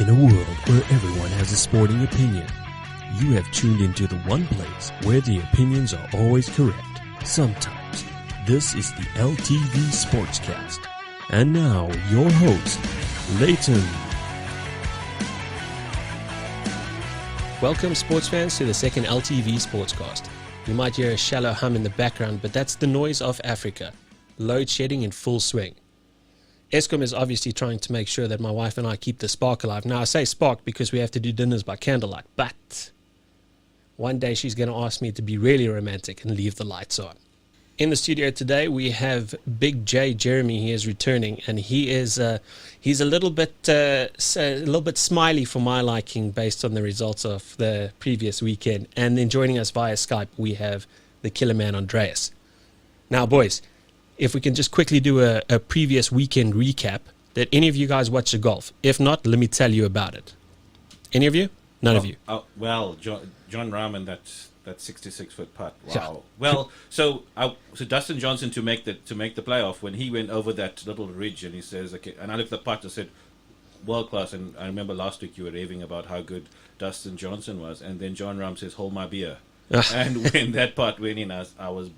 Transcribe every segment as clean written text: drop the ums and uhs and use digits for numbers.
In a world where everyone has a sporting opinion, you have tuned into the one place where the opinions are always correct. Sometimes. This is the LTV Sportscast. And now, your host, Leighton. Welcome, sports fans, to the second LTV Sportscast. You might hear a shallow hum in the background, but that's the noise of Africa. Load shedding in full swing. Eskom is obviously trying to make sure that my wife and I keep the spark alive. Now, I say spark because we have to do dinners by candlelight, but one day she's going to ask me to be really romantic and leave the lights on. In the studio today, we have Big J Jeremy. He is returning, and he's a little bit smiley for my liking based on the results of the previous weekend. And then joining us via Skype, we have the killer man Andreas. Now, boys, if we can just quickly do a previous weekend recap. Did any of you guys watch the golf? If not, let me tell you about it. Any of you? None of you? Well, John Rahman, that 66-foot putt. Wow. Yeah. Well, so Dustin Johnson to make the playoff, when he went over that little ridge and he says, okay, and I looked at the putt, I said, world class. And I remember last week you were raving about how good Dustin Johnson was, and then John Rahm says, hold my beer. And when that putt went in, I was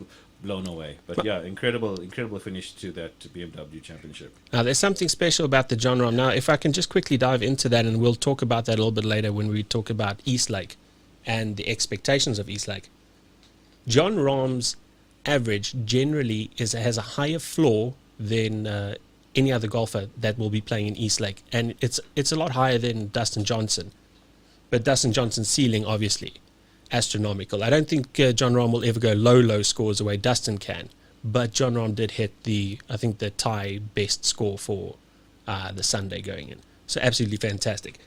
blown away. But yeah, incredible finish to that BMW Championship. Now, there's something special about the John Rahm. Now, if I can just quickly dive into that, and we'll talk about that a little bit later when we talk about Eastlake and the expectations of Eastlake. John Rahm's average generally has a higher floor than any other golfer that will be playing in Eastlake, and it's a lot higher than Dustin Johnson. But Dustin Johnson's ceiling, obviously, astronomical. I don't think John Rahm will ever go low scores the way Dustin can, but John Rahm did hit the tie best score for the Sunday going in. So absolutely fantastic.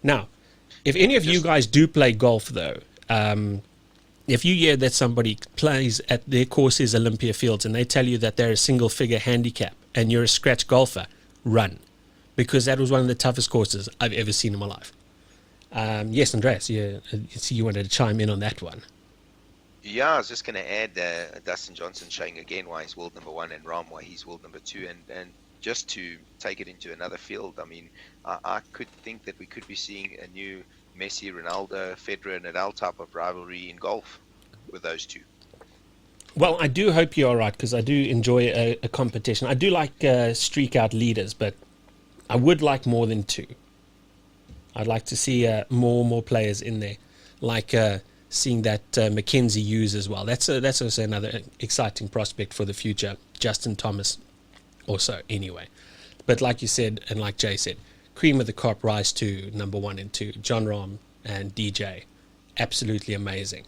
Now, if any of you guys do play golf, though, if you hear that somebody plays at their courses, Olympia Fields, and they tell you that they're a single-figure handicap and you're a scratch golfer, run, because that was one of the toughest courses I've ever seen in my life. Yes, Andreas, I see you wanted to chime in on that one. Yeah, I was just going to add Dustin Johnson showing again why he's world number one and Rahm why he's world number two. And just to take it into another field, I mean, I could think that we could be seeing a new Messi, Ronaldo, Federer, Nadal type of rivalry in golf with those two. Well, I do hope you're right, because I do enjoy a competition. I do like streak-out leaders, but I would like more than two. I'd like to see more players in there, like seeing that Mackenzie Hughes as well. That's also another exciting prospect for the future. Justin Thomas also, anyway. But like you said, and like Jay said, cream of the crop rise to number 1 and 2. John Rahm and DJ. Absolutely amazing.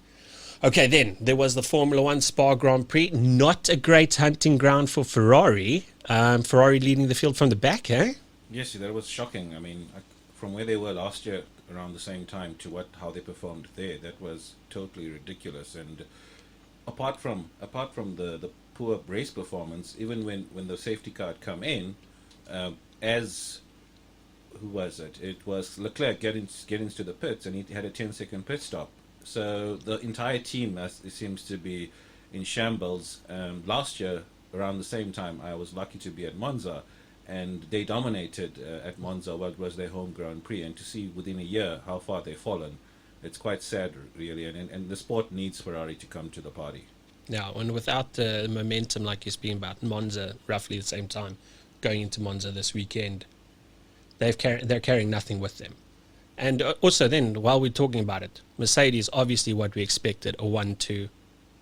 Okay, then, there was the Formula 1 Spa Grand Prix. Not a great hunting ground for Ferrari. Ferrari leading the field from the back, eh? Yes, that was shocking. I mean, from where they were last year around the same time to how they performed there, that was totally ridiculous. And apart from the poor race performance, even when the safety car had come in, who was it? It was Leclerc getting into the pits, and he had a 10-second pit stop. So the entire team seems to be in shambles. Last year around the same time, I was lucky to be at Monza, and they dominated at Monza, what was their home Grand Prix. And to see within a year how far they've fallen, it's quite sad, really. And the sport needs Ferrari to come to the party. Yeah, and without the momentum, like you're speaking about, Monza, roughly the same time, going into Monza this weekend, they're carrying nothing with them. And also then, while we're talking about it, Mercedes, obviously what we expected, a 1-2.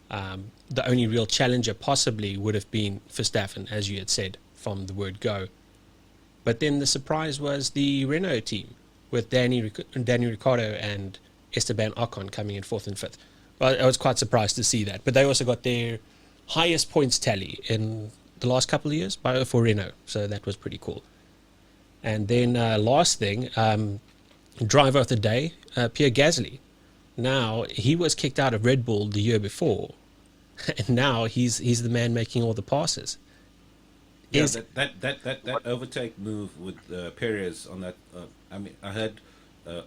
The only real challenger possibly would have been Verstappen, as you had said, from the word go. But then the surprise was the Renault team with Danny Ricciardo and Esteban Ocon coming in 4th and 5th. Well, I was quite surprised to see that. But they also got their highest points tally in the last couple of years for Renault. So that was pretty cool. And then last thing, driver of the day, Pierre Gasly. Now, he was kicked out of Red Bull the year before. And now he's the man making all the passes. Yeah, that overtake move with Perez on that. I mean, I heard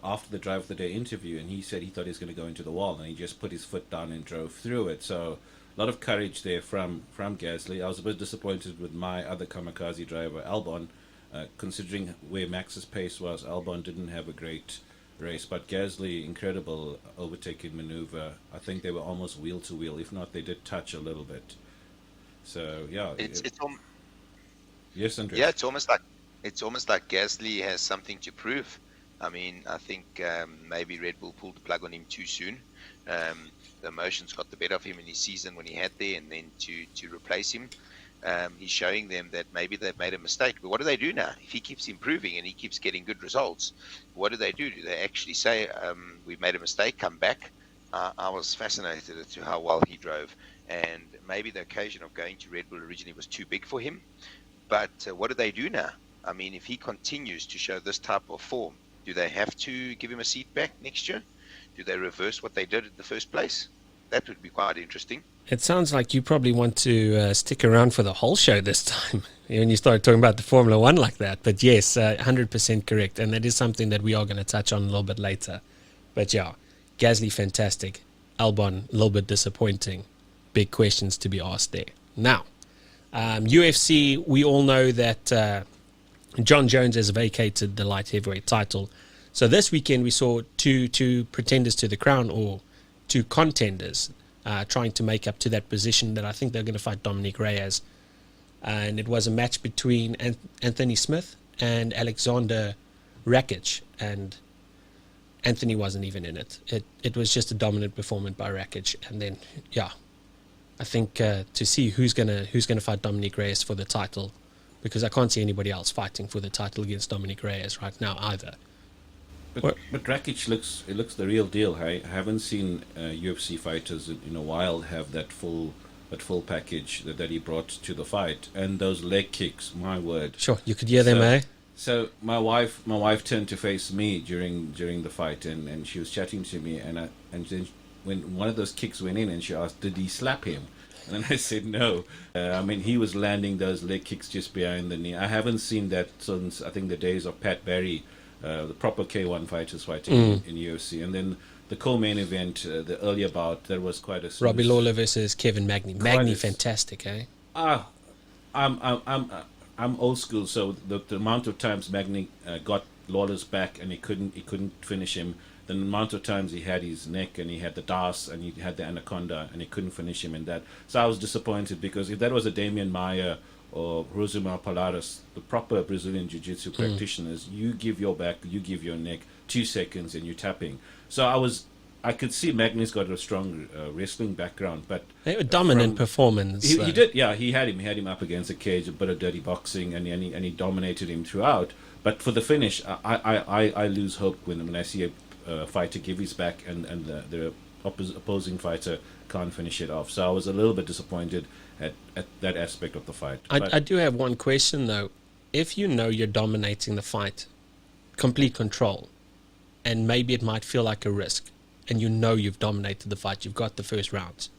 after the drive of the day interview, and he said he thought he was going to go into the wall, and he just put his foot down and drove through it. So a lot of courage there from Gasly. I was a bit disappointed with my other kamikaze driver, Albon. considering where Max's pace was, Albon didn't have a great race, but Gasly, incredible overtaking maneuver. I think they were almost wheel to wheel. If not, they did touch a little bit. So yeah, yes, Andrew. Yeah, it's almost like Gasly has something to prove. I mean, I think maybe Red Bull pulled the plug on him too soon. The emotions got the better of him in his season when he had there, and then to replace him, he's showing them that maybe they've made a mistake. But what do they do now? If he keeps improving and he keeps getting good results, what do they do? Do they actually say, we've made a mistake, come back? I was fascinated as to how well he drove. And maybe the occasion of going to Red Bull originally was too big for him. But what do they do now? I mean, if he continues to show this type of form, do they have to give him a seat back next year? Do they reverse what they did in the first place? That would be quite interesting. It sounds like you probably want to stick around for the whole show this time when you started talking about the Formula One like that. But yes, 100% correct. And that is something that we are going to touch on a little bit later. But yeah, Gasly, fantastic. Albon, a little bit disappointing. Big questions to be asked there. Now, UFC, we all know that John Jones has vacated the light heavyweight title. So this weekend we saw two pretenders to the crown, or two contenders, trying to make up to that position that I think they're going to fight Dominic Reyes. And it was a match between Anthony Smith and Alexander Rakic, and Anthony wasn't even in it. It was just a dominant performance by Rakic. And then, yeah, I think to see who's gonna fight Dominic Reyes for the title, because I can't see anybody else fighting for the title against Dominic Reyes right now either. But Rakic looks the real deal. I haven't seen UFC fighters in a while have that full package that he brought to the fight, and those leg kicks. My word! Sure, you could hear them, eh? So my wife turned to face me during the fight, and she was chatting to me, and then when one of those kicks went in, and she asked, "Did he slap him?" And then I said, "No." I mean, he was landing those leg kicks just behind the knee. I haven't seen that since, I think, the days of Pat Barry. The proper K1 fighters fighting in UFC, and then the co-main event, the earlier bout, that was quite a smooth. Robbie Lawler versus Kevin Magny. Magny, fantastic, eh? I'm old school, so the amount of times Magny got Lawler's back and he couldn't finish him, the amount of times he had his neck and he had the Das and he had the Anaconda and he couldn't finish him in that. So I was disappointed, because if that was a Damian Maia or Rosimar Palares, the proper Brazilian Jiu-Jitsu practitioners, you give your back, you give your neck, 2 seconds and you're tapping. So I could see Magny's got a strong wrestling background, but they were dominant performance. He did, yeah. He had him up against a cage, a bit of dirty boxing, and he dominated him throughout. But for the finish, I lose hope when I see a fighter give his back and the opposing fighter can't finish it off. So I was a little bit disappointed at that aspect of the fight. I do have one question though. If you know you're dominating the fight, complete control, and maybe it might feel like a risk, and you know you've dominated the fight, you've got the first rounds,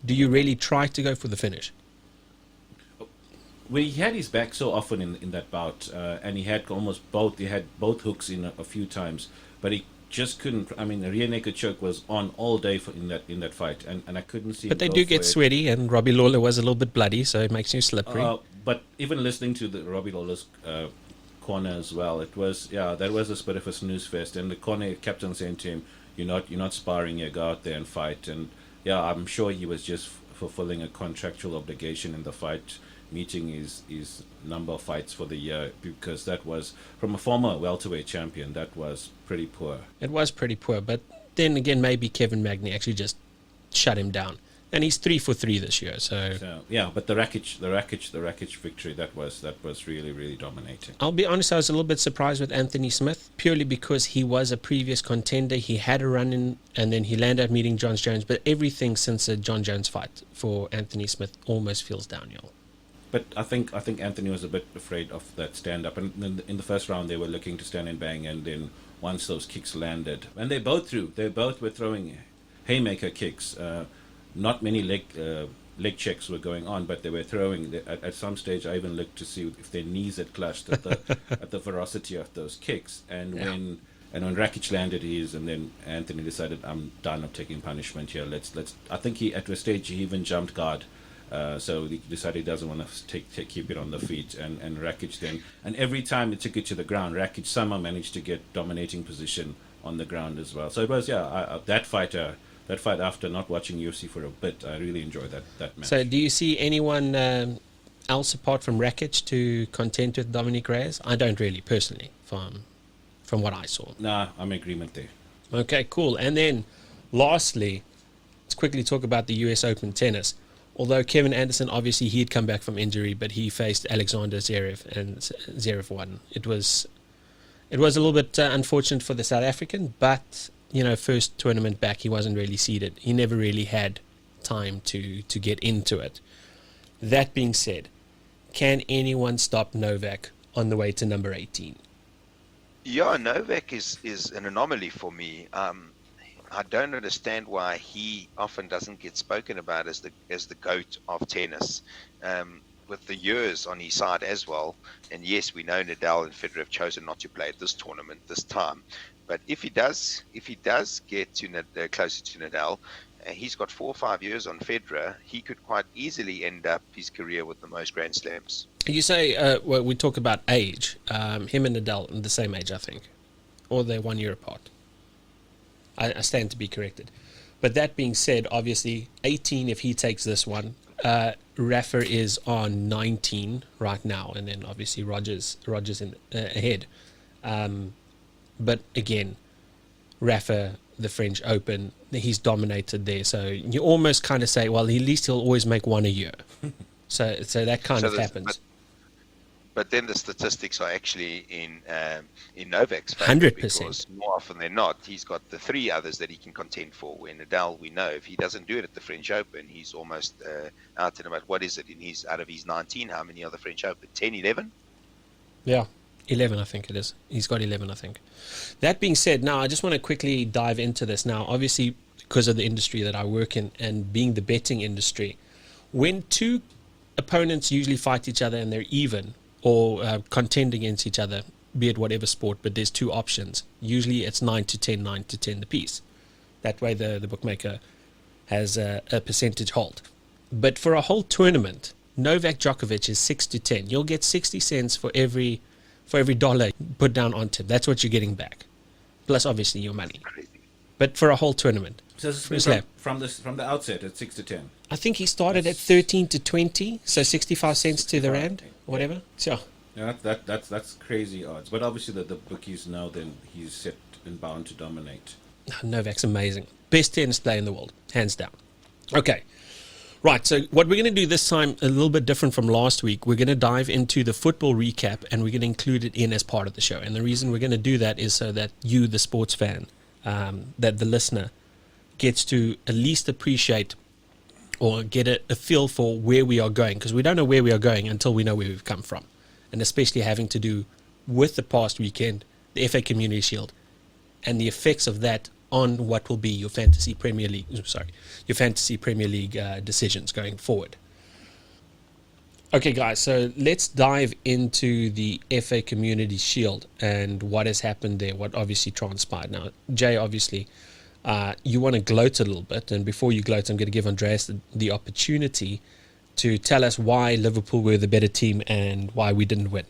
do you really try to go for the finish? Well, he had his back so often in that bout, and he had both hooks in a few times, but he just couldn't. I mean, the rear naked choke was on all day in that fight, and I couldn't see. But they do get sweaty, and Robbie Lawler was a little bit bloody, so it makes you slippery. But even listening to the Robbie Lawler's corner as well, that was a bit of a snooze fest, and the corner kept on saying to him, "You're not sparring here. Go out there and fight." And yeah, I'm sure he was just fulfilling a contractual obligation in the fight, meeting his number of fights for the year, because that was, from a former welterweight champion, that was pretty poor. It was pretty poor, but then again, maybe Kevin Magny actually just shut him down. And he's 3 for 3 this year, so yeah. But the Rakic victory, that was really, really dominating. I'll be honest, I was a little bit surprised with Anthony Smith, purely because he was a previous contender. He had a run in, and then he landed up meeting John Jones. But everything since the John Jones fight for Anthony Smith almost feels downhill. But I think Anthony was a bit afraid of that stand-up. And in the first round, they were looking to stand and bang. And then once those kicks landed, and they both were throwing haymaker kicks. Not many leg checks were going on, but they were throwing. At some stage, I even looked to see if their knees had clutched at the ferocity of those kicks. And when Rakic landed his, and then Anthony decided, I'm done. I'm taking punishment here. Let's. I think he at a stage he even jumped guard So he decided he doesn't want to keep it on the feet, and Rakic then, and every time he took it to the ground, Rakic somehow managed to get dominating position on the ground as well. So it was, that fight after not watching UFC for a bit, I really enjoyed that match. So do you see anyone else apart from Rakic to contend with Dominic Reyes? I don't really, personally, from what I saw. Nah, I'm in agreement there. Okay, cool. And then lastly, let's quickly talk about the US Open tennis. Although Kevin Anderson, obviously he had come back from injury, but he faced Alexander Zverev, and Zverev won. It was a little bit unfortunate for the South African, but first tournament back, he wasn't really seeded. He never really had time to get into it. That being said, can anyone stop Novak on the way to number 18? Yeah, Novak is an anomaly for me. I don't understand why he often doesn't get spoken about as the GOAT of tennis, with the years on his side as well. And yes, we know Nadal and Federer have chosen not to play at this tournament this time. But if he does get to closer to Nadal, he's got 4 or 5 years on Federer. He could quite easily end up his career with the most Grand Slams. You say, we talk about age. Him and Nadal are the same age, I think. Or they're 1 year apart. I stand to be corrected. But that being said, obviously, 18 if he takes this one. Rafa is on 19 right now, and then obviously Rogers in ahead. But again, Rafa, the French Open, he's dominated there. So you almost kind of say, well, at least he'll always make one a year. So that kind of happens. But then the statistics are actually in Novak's favor. 100%. Because more often than not, he's got the 3 others that he can contend for. Where Nadal, we know, if he doesn't do it at the French Open, he's almost out in about, what is it? Out of his 19, how many are the French Open? 10, 11? Yeah, 11 I think it is. He's got 11, I think. That being said, now I just want to quickly dive into this. Now, obviously, because of the industry that I work in and being the betting industry, when 2 opponents usually fight each other and they're even, or contend against each other, be it whatever sport, but there's 2 options. Usually it's 9-10 the piece. That way the bookmaker has a percentage hold. But for a whole tournament, Novak Djokovic is 6-10. You'll get 60 cents for every dollar put down on tip. That's what you're getting back. Plus, obviously, your money. But for a whole tournament. So from the outset, it's 6-10. I think he started at 13-20, so 65 cents to the rand, whatever. So yeah, that's crazy odds. But obviously, the bookies know then he's set and bound to dominate. Novak's amazing. Best tennis player in the world, hands down. Okay, right. So what we're going to do this time, a little bit different from last week. We're going to dive into the football recap, and we're going to include it in as part of the show. And the reason we're going to do that is so that you, the sports fan, that the listener, gets to at least appreciate or get a feel for where we are going, because we don't know where we are going until we know where we've come from, and especially having to do with the past weekend, the FA Community Shield, and the effects of that on what will be your fantasy Premier League decisions going forward. Okay, guys, so let's dive into the FA Community Shield and what has happened there, what obviously transpired. Now, Jay, obviously, you want to gloat a little bit, and before you gloat, I'm going to give Andreas the opportunity to tell us why Liverpool were the better team and why we didn't win.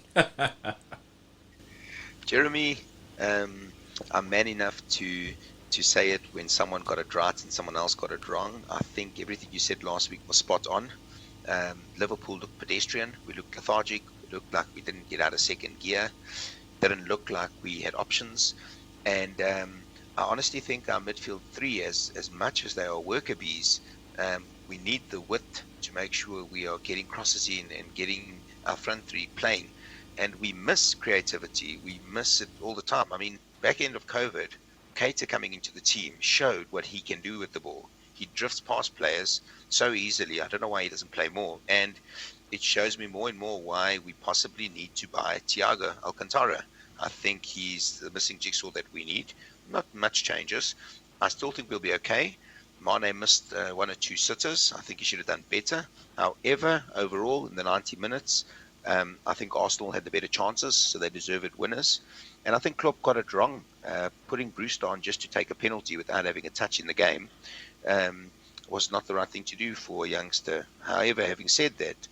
Jeremy, I'm man enough to say it when someone got it right and someone else got it wrong. I think everything you said last week was spot on. Liverpool looked pedestrian. We looked lethargic. We looked like we didn't get out of second gear. Didn't look like we had options. And I honestly think our midfield 3, as much as they are worker bees, we need the width to make sure we are getting crosses in and getting our front 3 playing. And we miss creativity. We miss it all the time. I mean, back end of COVID, Keita coming into the team showed what he can do with the ball. He drifts past players so easily. I don't know why he doesn't play more. And it shows me more and more why we possibly need to buy Thiago Alcantara. I think he's the missing jigsaw that we need. Not much changes. I still think we'll be okay. Mane missed 1 or 2 sitters. I think he should have done better. However, overall, in the 90 minutes, I think Arsenal had the better chances, so they deserved winners. And I think Klopp got it wrong, putting Brewster on just to take a penalty without having a touch in the game. was not the right thing to do for a youngster. However, having said that,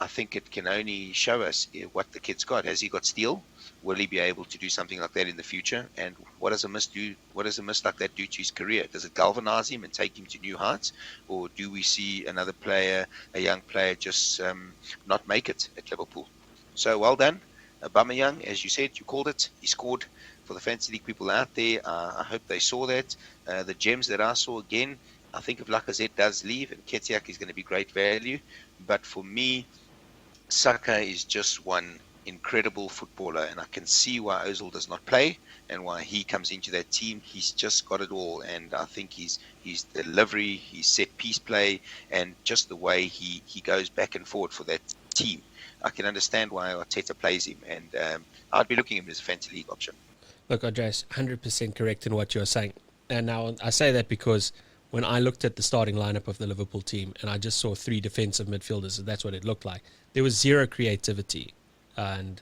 I think it can only show us what the kid's got. Has he got steel? Will he be able to do something like that in the future? And what does a miss do? What does a miss like that do to his career? Does it galvanize him and take him to new heights, or do we see another player, a young player, just not make it at Liverpool? So well done, Aubameyang. As you said, you called it. He scored for the fantasy league people out there. I hope they saw that. The gems that I saw again. I think if Lacazette does leave, and Ketiak is going to be great value, but for me, Saka is just one incredible footballer, and I can see why Ozil does not play and why he comes into that team. He's just got it all, and I think his delivery, his set piece play, and just the way he goes back and forward for that team. I can understand why Arteta plays him, and I'd be looking at him as a fantasy league option. Look, Andreas, 100% correct in what you're saying. And now I say that because when I looked at the starting lineup of the Liverpool team and I just saw 3 defensive midfielders, that's what it looked like. There was zero creativity. And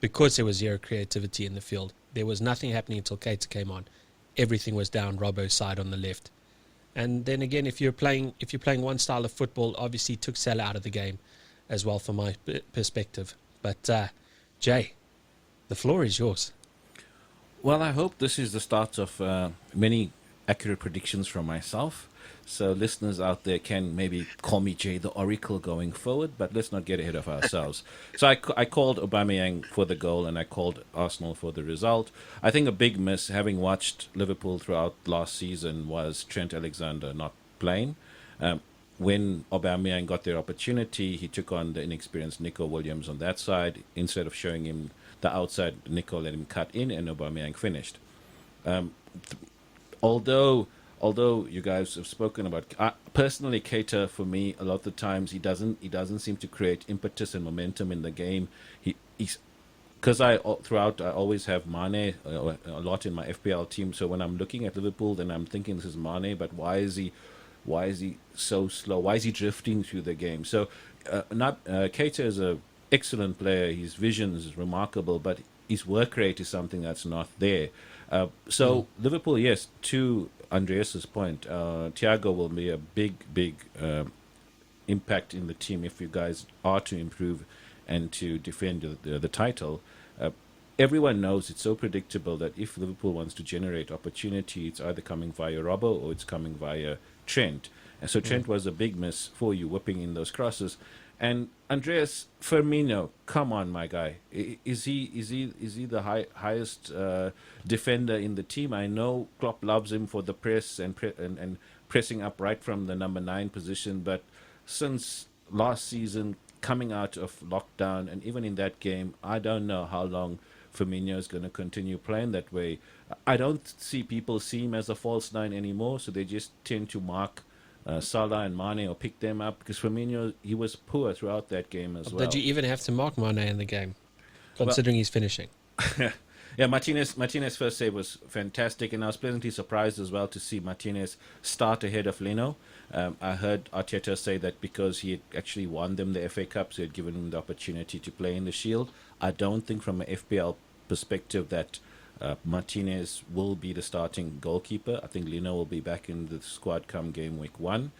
because there was zero creativity in the field, there was nothing happening until Keita came on. Everything was down Robbo's side on the left. And then again, if you're playing one style of football, obviously took Salah out of the game as well from my perspective. But Jay, the floor is yours. Well, I hope this is the start of many accurate predictions from myself. So listeners out there can maybe call me Jay the Oracle going forward, but let's not get ahead of ourselves. So I called Aubameyang for the goal and I called Arsenal for the result. I think a big miss, having watched Liverpool throughout last season, was Trent Alexander not playing. When Aubameyang got their opportunity, he took on the inexperienced Nico Williams on that side. Instead of showing him the outside, Nico let him cut in and Aubameyang finished. Although you guys have spoken about, personally, Keita, for me, a lot of the times he doesn't seem to create impetus and momentum in the game. He's because I always have Mane a lot in my FPL team. So when I'm looking at Liverpool, then I'm thinking this is Mane, but why is he so slow? Why is he drifting through the game? So Keita is a excellent player. His vision is remarkable, but his work rate is something that's not there. Liverpool, yes, to Andreas's point, Thiago will be a big impact in the team if you guys are to improve and to defend the title. Everyone knows it's so predictable that if Liverpool wants to generate opportunity, it's either coming via Robbo or it's coming via Trent. And so Trent was a big miss for you, whipping in those crosses. And Andreas, Firmino, come on, my guy. Is he the highest defender in the team? I know Klopp loves him for the press and pressing up right from the number 9 position, but since last season, coming out of lockdown, and even in that game, I don't know how long Firmino is going to continue playing that way. I don't see people see him as a false 9 anymore, so they just tend to mark Salah and Mane or pick them up, because Firmino, he was poor throughout that game as well. Did you even have to mark Mane in the game, considering he's finishing? Yeah, Martinez's first save was fantastic, and I was pleasantly surprised as well to see Martinez start ahead of Leno. I heard Arteta say that because he had actually won them the FA Cup, so he had given him the opportunity to play in the Shield. I don't think from an FPL perspective that Martinez will be the starting goalkeeper. I think Leno will be back in the squad come game week 1.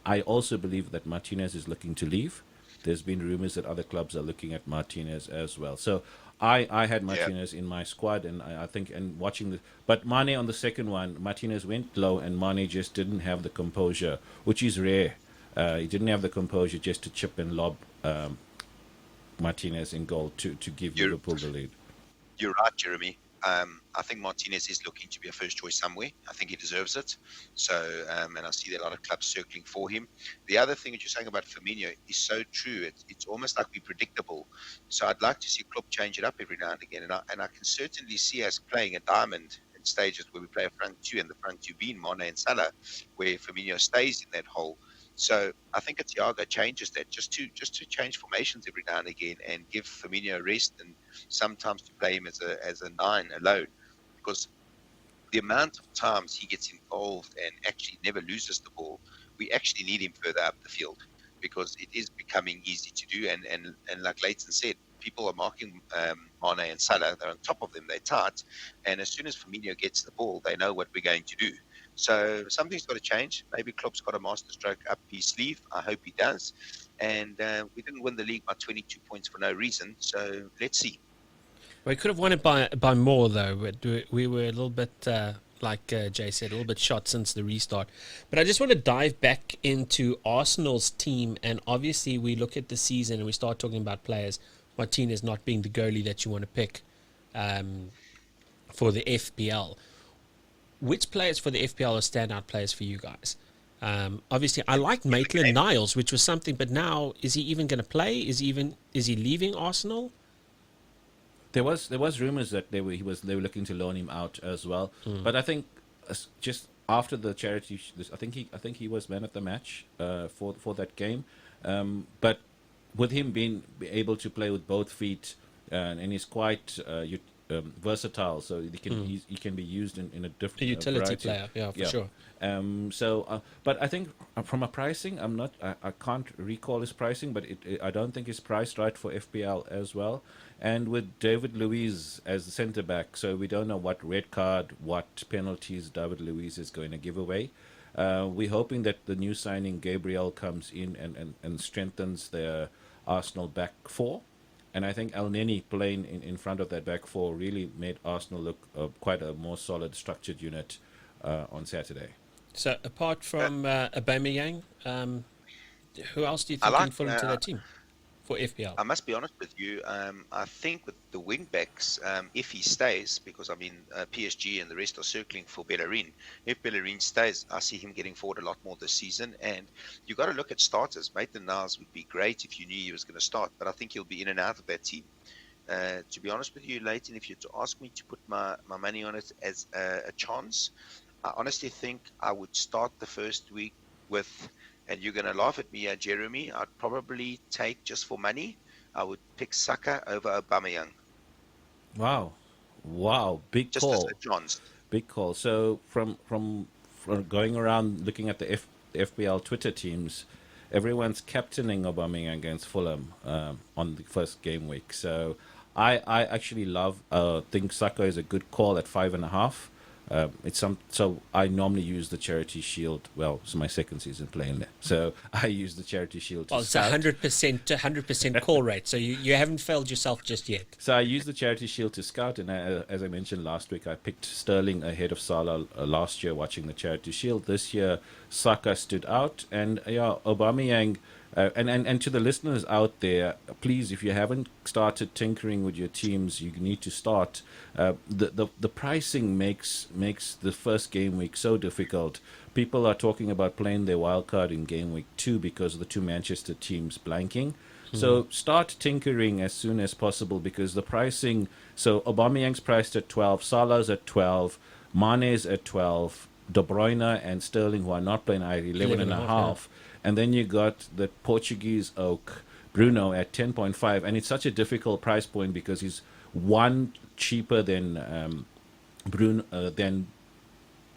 I also believe that Martinez is looking to leave. There's been rumors that other clubs are looking at Martinez as well. So I had Martinez in my squad, and I think, and watching but Mane on the second one, Martinez went low, and Mane just didn't have the composure, which is rare. He didn't have the composure just to chip and lob Martinez in goal to give Liverpool the lead. You're right, Jeremy. I think Martinez is looking to be a first choice somewhere. I think he deserves it. So, and I see that a lot of clubs circling for him. The other thing that you're saying about Firmino is so true. It's almost like we're predictable. So I'd like to see Klopp change it up every now and again. And I can certainly see us playing a diamond in stages where we play a front 2 and the front 2 being Mane and Salah, where Firmino stays in that hole. So I think Thiago changes that just to change formations every now and again and give Firmino a rest, and sometimes to play him as a 9 alone, because the amount of times he gets involved and actually never loses the ball, we actually need him further up the field, because it is becoming easy to do. And like Leighton said, people are marking Mane and Salah. They're on top of them. They're tight. And as soon as Firmino gets the ball, they know what we're going to do. So something's got to change. Maybe Klopp's got a masterstroke up his sleeve. I hope he does. And we didn't win the league by 22 points for no reason. So let's see. We could have won it by more, though. But we were a little bit, like Jay said, a little bit shot since the restart. But I just want to dive back into Arsenal's team. And obviously, we look at the season and we start talking about players. Martinez not being the goalie that you want to pick for the FPL. Which players for the FPL are standout players for you guys? Obviously, I like Maitland-Niles, which was something. But now, is he even going to play? Is he leaving Arsenal? There was rumors that they were looking to loan him out as well. But I think just after the charity, I think he was man of the match for that game. But with him being able to play with both feet, and he's quite versatile, so he can be used in a different utility variety. player, for sure. But I think from a pricing, I can't recall his pricing, but I don't think it's priced right for FPL as well. And with David Luiz as the centre back, so we don't know what red card, what penalties David Luiz is going to give away. We're hoping that the new signing Gabriel comes in and strengthens their Arsenal back four. And I think El Neni playing in front of that back four really made Arsenal look quite a more solid, structured unit on Saturday. So apart from Aubameyang, who else do you think can fall into that team for FPL? I must be honest with you. I think with the wing backs, if he stays, because PSG and the rest are circling for Bellerin. If Bellerin stays, I see him getting forward a lot more this season. And you got to look at starters. Maitland-Niles would be great if you knew he was going to start, but I think he'll be in and out of that team. To be honest with you, Leighton, if you're to ask me to put my money on it as a chance, I honestly think I would start the first week with, and you're going to laugh at me, Jeremy, I'd probably take, just for money, I would pick Saka over Aubameyang. Wow, big just call. Just as a chance. Big call. So from going around looking at the FPL Twitter teams, everyone's captaining Aubameyang against Fulham on the first game week. So I actually think Saka is a good call at 5.5. So I normally use the Charity Shield. Well, it's my second season playing there, so I use the Charity Shield. It's 100% call rate. So you haven't failed yourself just yet. So I use the Charity Shield to scout, and as I mentioned last week, I picked Sterling ahead of Salah last year watching the Charity Shield. This year, Saka stood out, and Aubameyang. And to the listeners out there, please, if you haven't started tinkering with your teams, you need to start. The pricing makes the first game week so difficult. People are talking about playing their wild card in game week 2 because of the two Manchester teams blanking. So start tinkering as soon as possible, because the pricing. So Aubameyang's priced at 12, Salah's at 12, Mane's at 12, De Bruyne and Sterling, who are not playing, are 11.5. Yeah. And then you got the Portuguese oak, Bruno, at 10.5. And it's such a difficult price point because he's one cheaper than than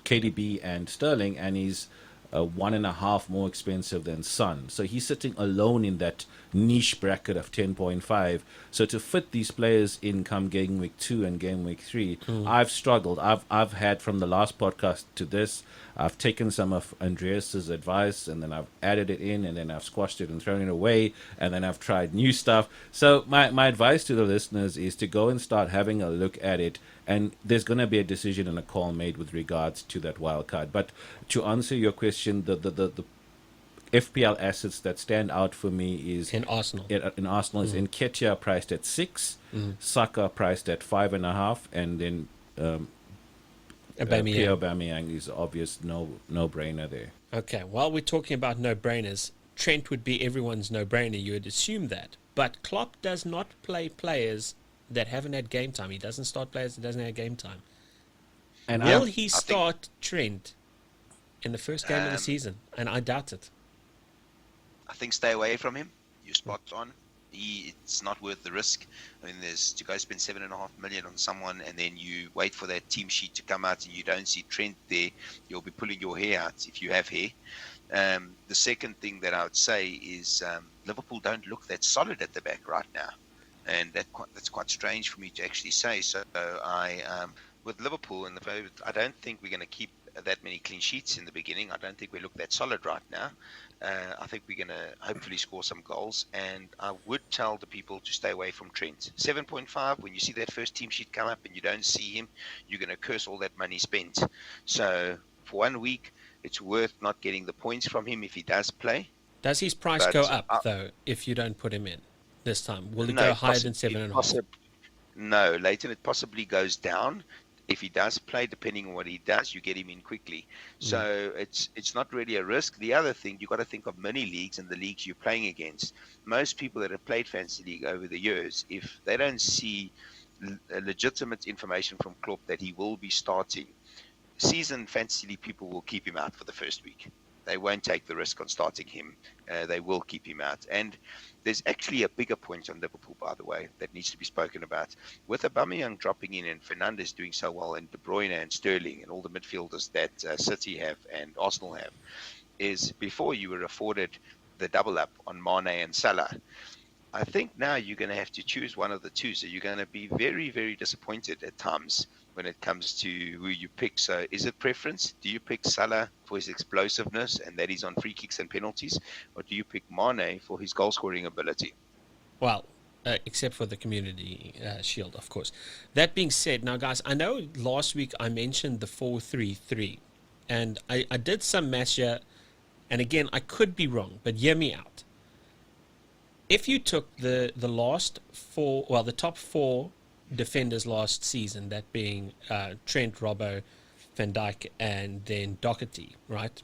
KDB and Sterling, and he's 1.5 more expensive than Son. So he's sitting alone in that niche bracket of 10.5. So to fit these players in come game week 2 and game week 3, I've struggled. I've had, from the last podcast to this, I've taken some of Andreas's advice, and then I've added it in, and then I've squashed it and thrown it away, and then I've tried new stuff. So my advice to the listeners is to go and start having a look at it, and there's going to be a decision and a call made with regards to that wild card. But to answer your question, the FPL assets that stand out for me is in Arsenal. Is Nketiah priced at 6, Saka priced at 5.5, and then Pierre Aubameyang is obvious no-brainer there. Okay, while we're talking about no-brainers, Trent would be everyone's no-brainer. You would assume that. But Klopp does not play players that haven't had game time. He doesn't start players that doesn't have game time. And will he start Trent in the first game of the season? And I doubt it. I think stay away from him. You're spot on. It's not worth the risk. I mean, there's to go spend $7.5 million on someone, and then you wait for that team sheet to come out and you don't see Trent there. You'll be pulling your hair out if you have hair. The second thing that I would say is Liverpool don't look that solid at the back right now, and that's quite strange for me to actually say. So with Liverpool in the I don't think we're going to keep that many clean sheets in the beginning. I don't think we look that solid right now. I think we're going to hopefully score some goals. And I would tell the people to stay away from Trent. 7.5, when you see that first team sheet come up and you don't see him, you're going to curse all that money spent. So for 1 week, it's worth not getting the points from him if he does play. Does his price But go up, though, if you don't put him in this time? Will it no, go higher than 7.5? No, Leighton, it possibly goes down. If he does play, depending on what he does, you get him in quickly. So it's not really a risk. The other thing, you've got to think of mini leagues and the leagues you're playing against. Most people that have played Fantasy League over the years, if they don't see legitimate information from Klopp that he will be starting, seasoned Fantasy League people will keep him out for the first week. They won't take the risk on starting him. They will keep him out. And there's actually a bigger point on Liverpool, by the way, that needs to be spoken about. With Aubameyang dropping in and Fernandes doing so well, and De Bruyne and Sterling and all the midfielders that City have and Arsenal have, is before you were afforded the double up on Mane and Salah. I think now you're going to have to choose one of the two. So you're going to be very, very disappointed at times when it comes to who you pick. So is it preference? Do you pick Salah for his explosiveness and that he's on free kicks and penalties? Or do you pick Mane for his goal-scoring ability? Well, except for the Community Shield, of course. That being said, now, guys, I know last week I mentioned the 4-3-3. And I did some maths here. And again, I could be wrong, but hear me out. If you took the top four defenders last season, that being Trent, Robbo, Van Dijk, and then Doherty, right?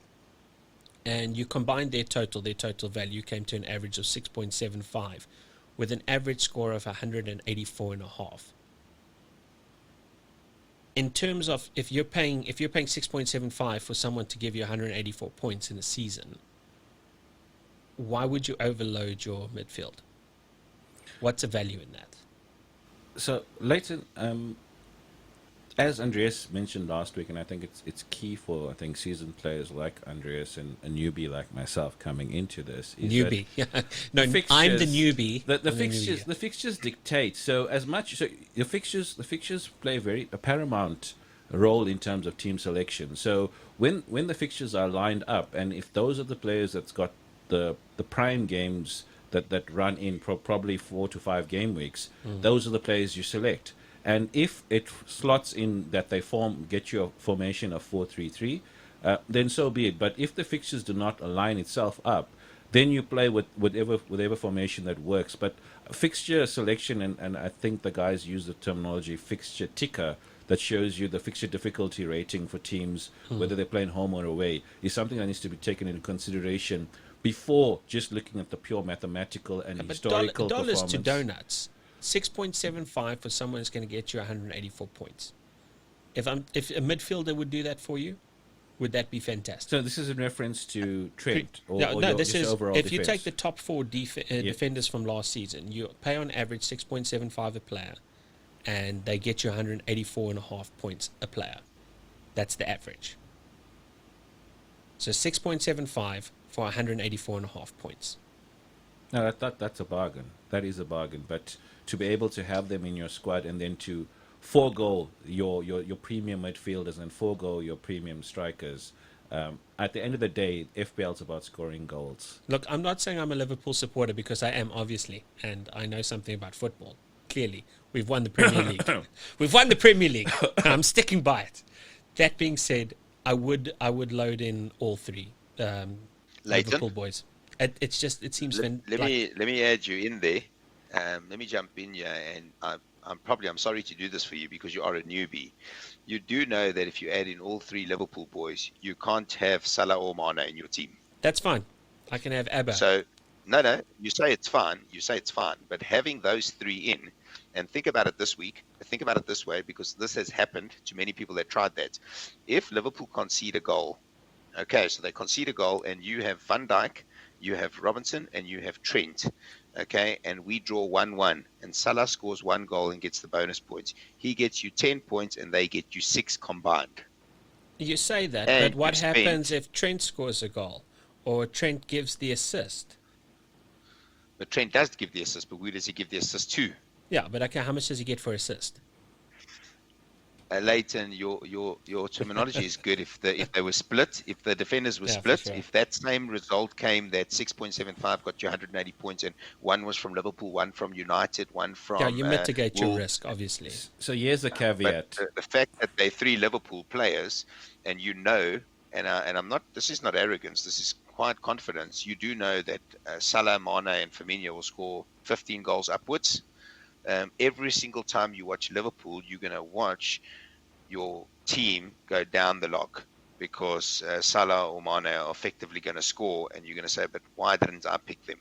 And you combined their total value came to an average of 6.75 with an average score of 184.5. In terms of if you're paying 6.75 for someone to give you 184 points in a season, why would you overload your midfield? What's the value in that? So, Leighton, as Andreas mentioned last week, and I think it's key for seasoned players like Andreas and a newbie like myself coming into this. Is newbie, no, I'm the newbie. The fixtures dictate. So the fixtures play a paramount role in terms of team selection. So when the fixtures are lined up, and if those are the players that's got the prime games that run in probably 4 to 5 game weeks, those are the players you select. And if it slots in that they get you a formation of 4-3-3, then so be it. But if the fixtures do not align itself up, then you play with whatever formation that works. But fixture selection, and I think the guys use the terminology fixture ticker, that shows you the fixture difficulty rating for teams, whether they're playing home or away, is something that needs to be taken into consideration before just looking at the pure mathematical and historical dollars performance. To donuts. 6.75 for someone is going to get you 184 points. If a midfielder would do that for you, would that be fantastic? So this is in reference to Trent this is overall if defense. you take the top four defenders from last season, you pay on average 6.75 a player, and they get you 184.5 points a player. That's the average. So 6.75 for 184.5 points. No, that's a bargain. That is a bargain. But to be able to have them in your squad and then to forego your premium midfielders and forego your premium strikers, at the end of the day, FPL is about scoring goals. Look, I'm not saying I'm a Liverpool supporter, because I am, obviously, and I know something about football. Clearly, we've won the Premier League. We've won the Premier League. I'm sticking by it. That being said, I would load in all three Liverpool boys. It seems. Let me add you in there. Let me jump in here, and I'm sorry to do this for you because you are a newbie. You do know that if you add in all three Liverpool boys, you can't have Salah or Mane in your team. That's fine. I can have Abba. So no, you say it's fine. But having those three in, and think about it this week. Think about it this way, because this has happened to many people that tried that. If Liverpool concede a goal, okay, so they concede a goal, and you have Van Dijk, you have Robinson, and you have Trent, okay, and we draw 1-1, and Salah scores 1 goal and gets the bonus points. He gets you 10 points, and they get you 6 combined. You say that, and but what happens if Trent scores a goal, or Trent gives the assist? But Trent does give the assist, but who does he give the assist to? Yeah, but okay, how much does he get for assist? Leighton, your terminology is good. If they were split, if the defenders were Yeah, for split, sure. if that same result came, that 6.75 got you 180 points, and one was from Liverpool, one from United, one Yeah, from you mitigate your Wolves. risk, obviously. So here's the But caveat. the fact that they're three Liverpool players, and and I'm not. This is not arrogance. This is quite confidence. You do know that Salah, Mane, and Firmino will score 15 goals upwards. Every single time you watch Liverpool, you're going to watch your team go down the log because Salah or Mane are effectively going to score, and you're going to say, "But why didn't I pick them?"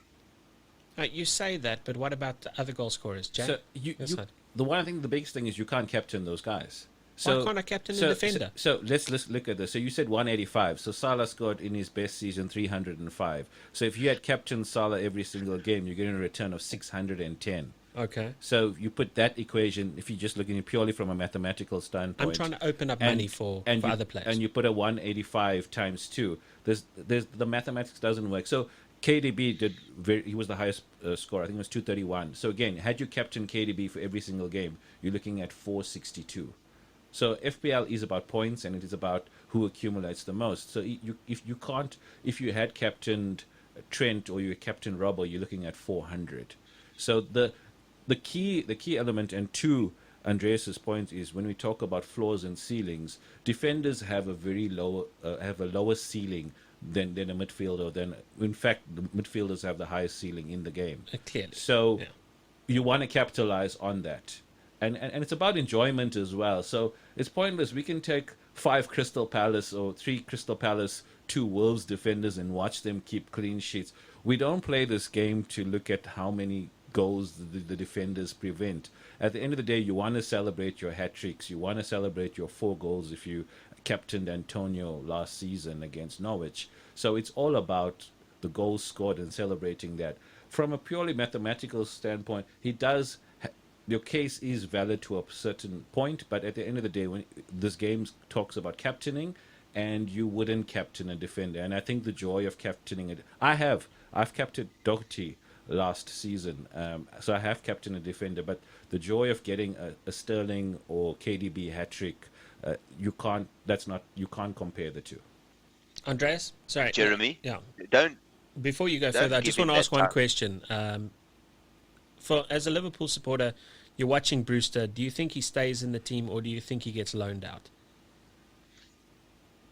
You say that, but what about the other goal scorers, Jack? So the one I think the biggest thing is you can't captain those guys. So Why can't I captain a defender? So let's look at this. So you said 185. So Salah scored in his best season 305. So if you had captained Salah every single game, you're getting a return of 610. Okay. So you put that equation, if you're just looking at purely from a mathematical standpoint. I'm trying to open up money for other players. And you put a 185 times 2. There's the mathematics doesn't work. So KDB he was the highest score. I think it was 231. So again, had you captained KDB for every single game, you're looking at 462. So FPL is about points, and it is about who accumulates the most. So if you had captained Trent or you captained Robbo, you're looking at 400. So the key element, and to Andreas's point, is when we talk about floors and ceilings, defenders have a very lower ceiling than a midfielder. In fact, the midfielders have the highest ceiling in the game. Clearly. So Yeah. you want to capitalize on that. And it's about enjoyment as well. So it's pointless. We can take 5 Crystal Palace or 3 Crystal Palace, 2 Wolves defenders, and watch them keep clean sheets. We don't play this game to look at how many goals the defenders prevent. At the end of the day, you want to celebrate your hat tricks. You want to celebrate your 4 goals if you captained Antonio last season against Norwich. So it's all about the goals scored and celebrating that. From a purely mathematical standpoint, your case is valid to a certain point, but at the end of the day, when this game talks about captaining, and you wouldn't captain a defender, and I think the joy of captaining it, I've captained Doherty last season, so I have captained a defender, but the joy of getting a Sterling or KDB hat trick, you can't compare the two. Andreas, sorry, Jeremy, yeah. don't Before you go Don't further, I give just him want to that ask one time. question. As a Liverpool supporter, you're watching Brewster. Do you think he stays in the team, or do you think he gets loaned out?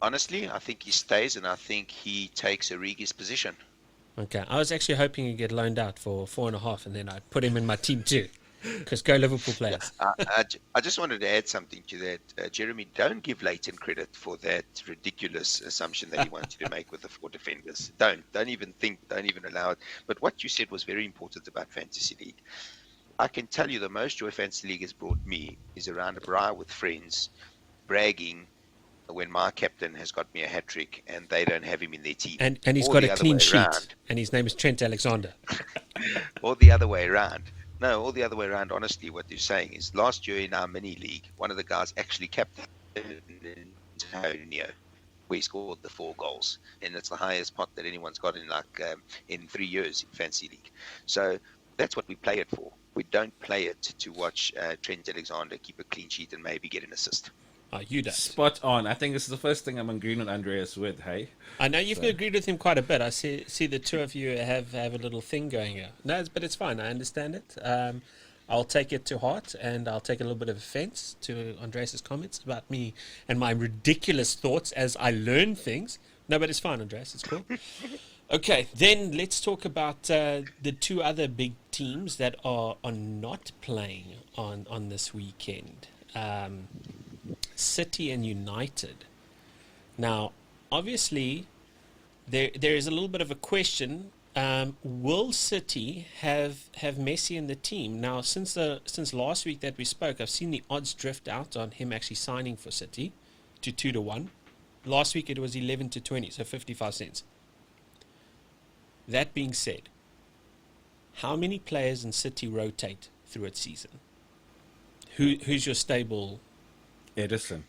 honestly, I think he stays, and I think he takes Origi's position. Okay, I was actually hoping he'd get loaned out for 4.5, and then I'd put him in my team too. Because go Liverpool players. I just wanted to add something to that, Jeremy. Don't give Leighton credit for that ridiculous assumption that he wanted to make with the 4 defenders. Don't even allow it. But what you said was very important about Fantasy League. I can tell you the most joy Fantasy League has brought me is around a braai with friends, bragging when my captain has got me a hat trick and they don't have him in their team. And he's Or got the a other clean way sheet, around. and his name is Trent Alexander. Or the other way around. No, all the other way around. Honestly, what you're saying is last year in our mini league, one of the guys actually captained Antonio, where he scored the 4 goals, and it's the highest pot that anyone's got in 3 years in Fantasy League. So that's what we play it for. We don't play it to watch Trent Alexander keep a clean sheet and maybe get an assist. Oh, you don't. Spot on. I think this is the first thing I'm agreeing with Andreas with, hey? I know you've agreed with him quite a bit. I see the two of you have a little thing going here. No, but it's fine. I understand it. I'll take it to heart, and I'll take a little bit of offense to Andreas' comments about me and my ridiculous thoughts as I learn things. No, but it's fine, Andreas. It's cool. Okay, then let's talk about the 2 other big teams that are not playing on this weekend. City and United. Now, obviously, there is a little bit of a question. Will City have Messi in the team? Now, since last week that we spoke, I've seen the odds drift out on him actually signing for City to 2-1. Last week it was 11-20, so 55 cents. That being said, how many players in City rotate through its season? Who's your stable? Edison.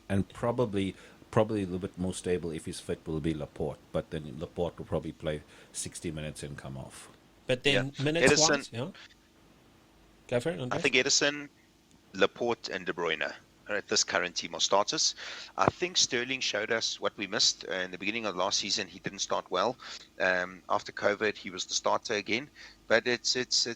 And probably a little bit more stable if he's fit will be Laporte. But then Laporte will probably play 60 minutes and come off. But then minutes wise, yeah. Go for it, Andres. I think Edison, Laporte, and De Bruyne. at this current team of starters. I think Sterling showed us what we missed in the beginning of last season. He didn't start well. After COVID, he was the starter again. But it's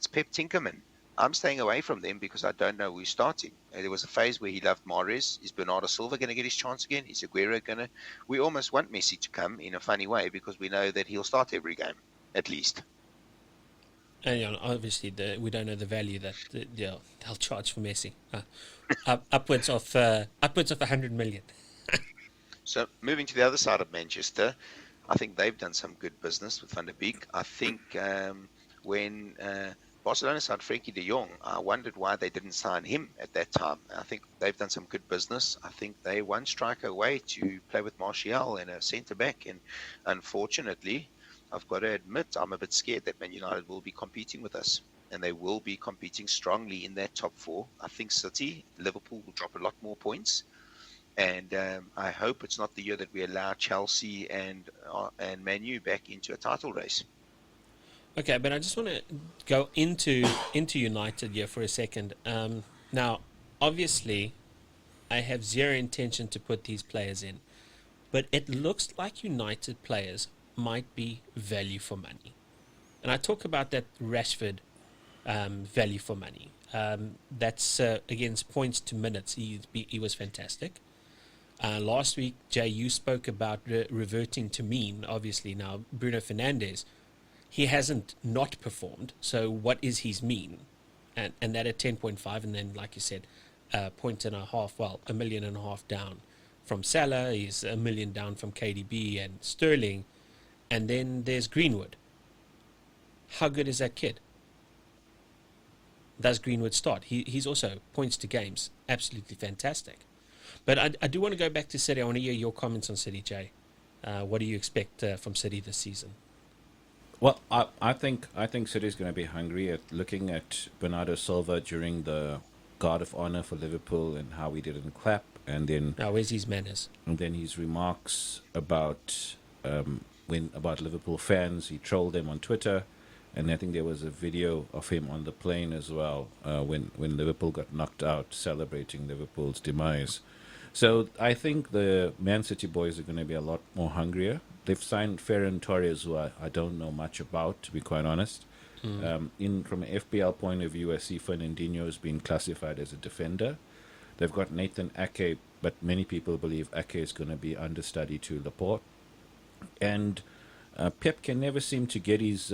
Pep Tinkerman. I'm staying away from them because I don't know who's starting. There was a phase where he loved Mahrez. Is Bernardo Silva going to get his chance again? Is Aguero going to? We almost want Messi to come in a funny way because we know that he'll start every game, at least. And obviously, we don't know the value that they'll charge for Messi. Upwards of 100 million. So moving to the other side of Manchester, I think they've done some good business with Van der Beek. I think when Barcelona signed Frenkie de Jong, I wondered why they didn't sign him at that time. I think they've done some good business. I think they one striker away to play with Martial and a centre-back. And unfortunately, I've got to admit, I'm a bit scared that Man United will be competing with us. And they will be competing strongly in that top four. I think City, Liverpool will drop a lot more points. And I hope it's not the year that we allow Chelsea and Man U back into a title race. Okay, but I just want to go into United here for a second. Now, obviously, I have zero intention to put these players in, but it looks like United players might be value for money. And I talk about that Rashford value for money. That's against points to minutes. He was fantastic. Last week, Jay, you spoke about reverting to mean. Obviously, now Bruno Fernandes, he hasn't not performed. So what is his mean? And that at 10.5, and then, like you said, point and a half, well, $1.5 million down from Salah. He's $1 million down from KDB and Sterling. And then there's Greenwood. How good is that kid? Does Greenwood start? He's also points to games. Absolutely fantastic. But I do want to go back to City. I want to hear your comments on City, Jay. What do you expect from City this season? Well, I think City's going to be hungry at looking at Bernardo Silva during the Guard of Honor for Liverpool and how he didn't clap, and then where's his manners? And then his remarks about about Liverpool fans. He trolled them on Twitter, and I think there was a video of him on the plane as well when Liverpool got knocked out, celebrating Liverpool's demise. So I think the Man City boys are going to be a lot more hungrier. They've signed Ferran Torres, who I don't know much about, to be quite honest. From an FPL point of view, I see Fernandinho has been classified as a defender. They've got Nathan Ake, but many people believe Ake is going to be understudy to Laporte. And Pep can never seem to get his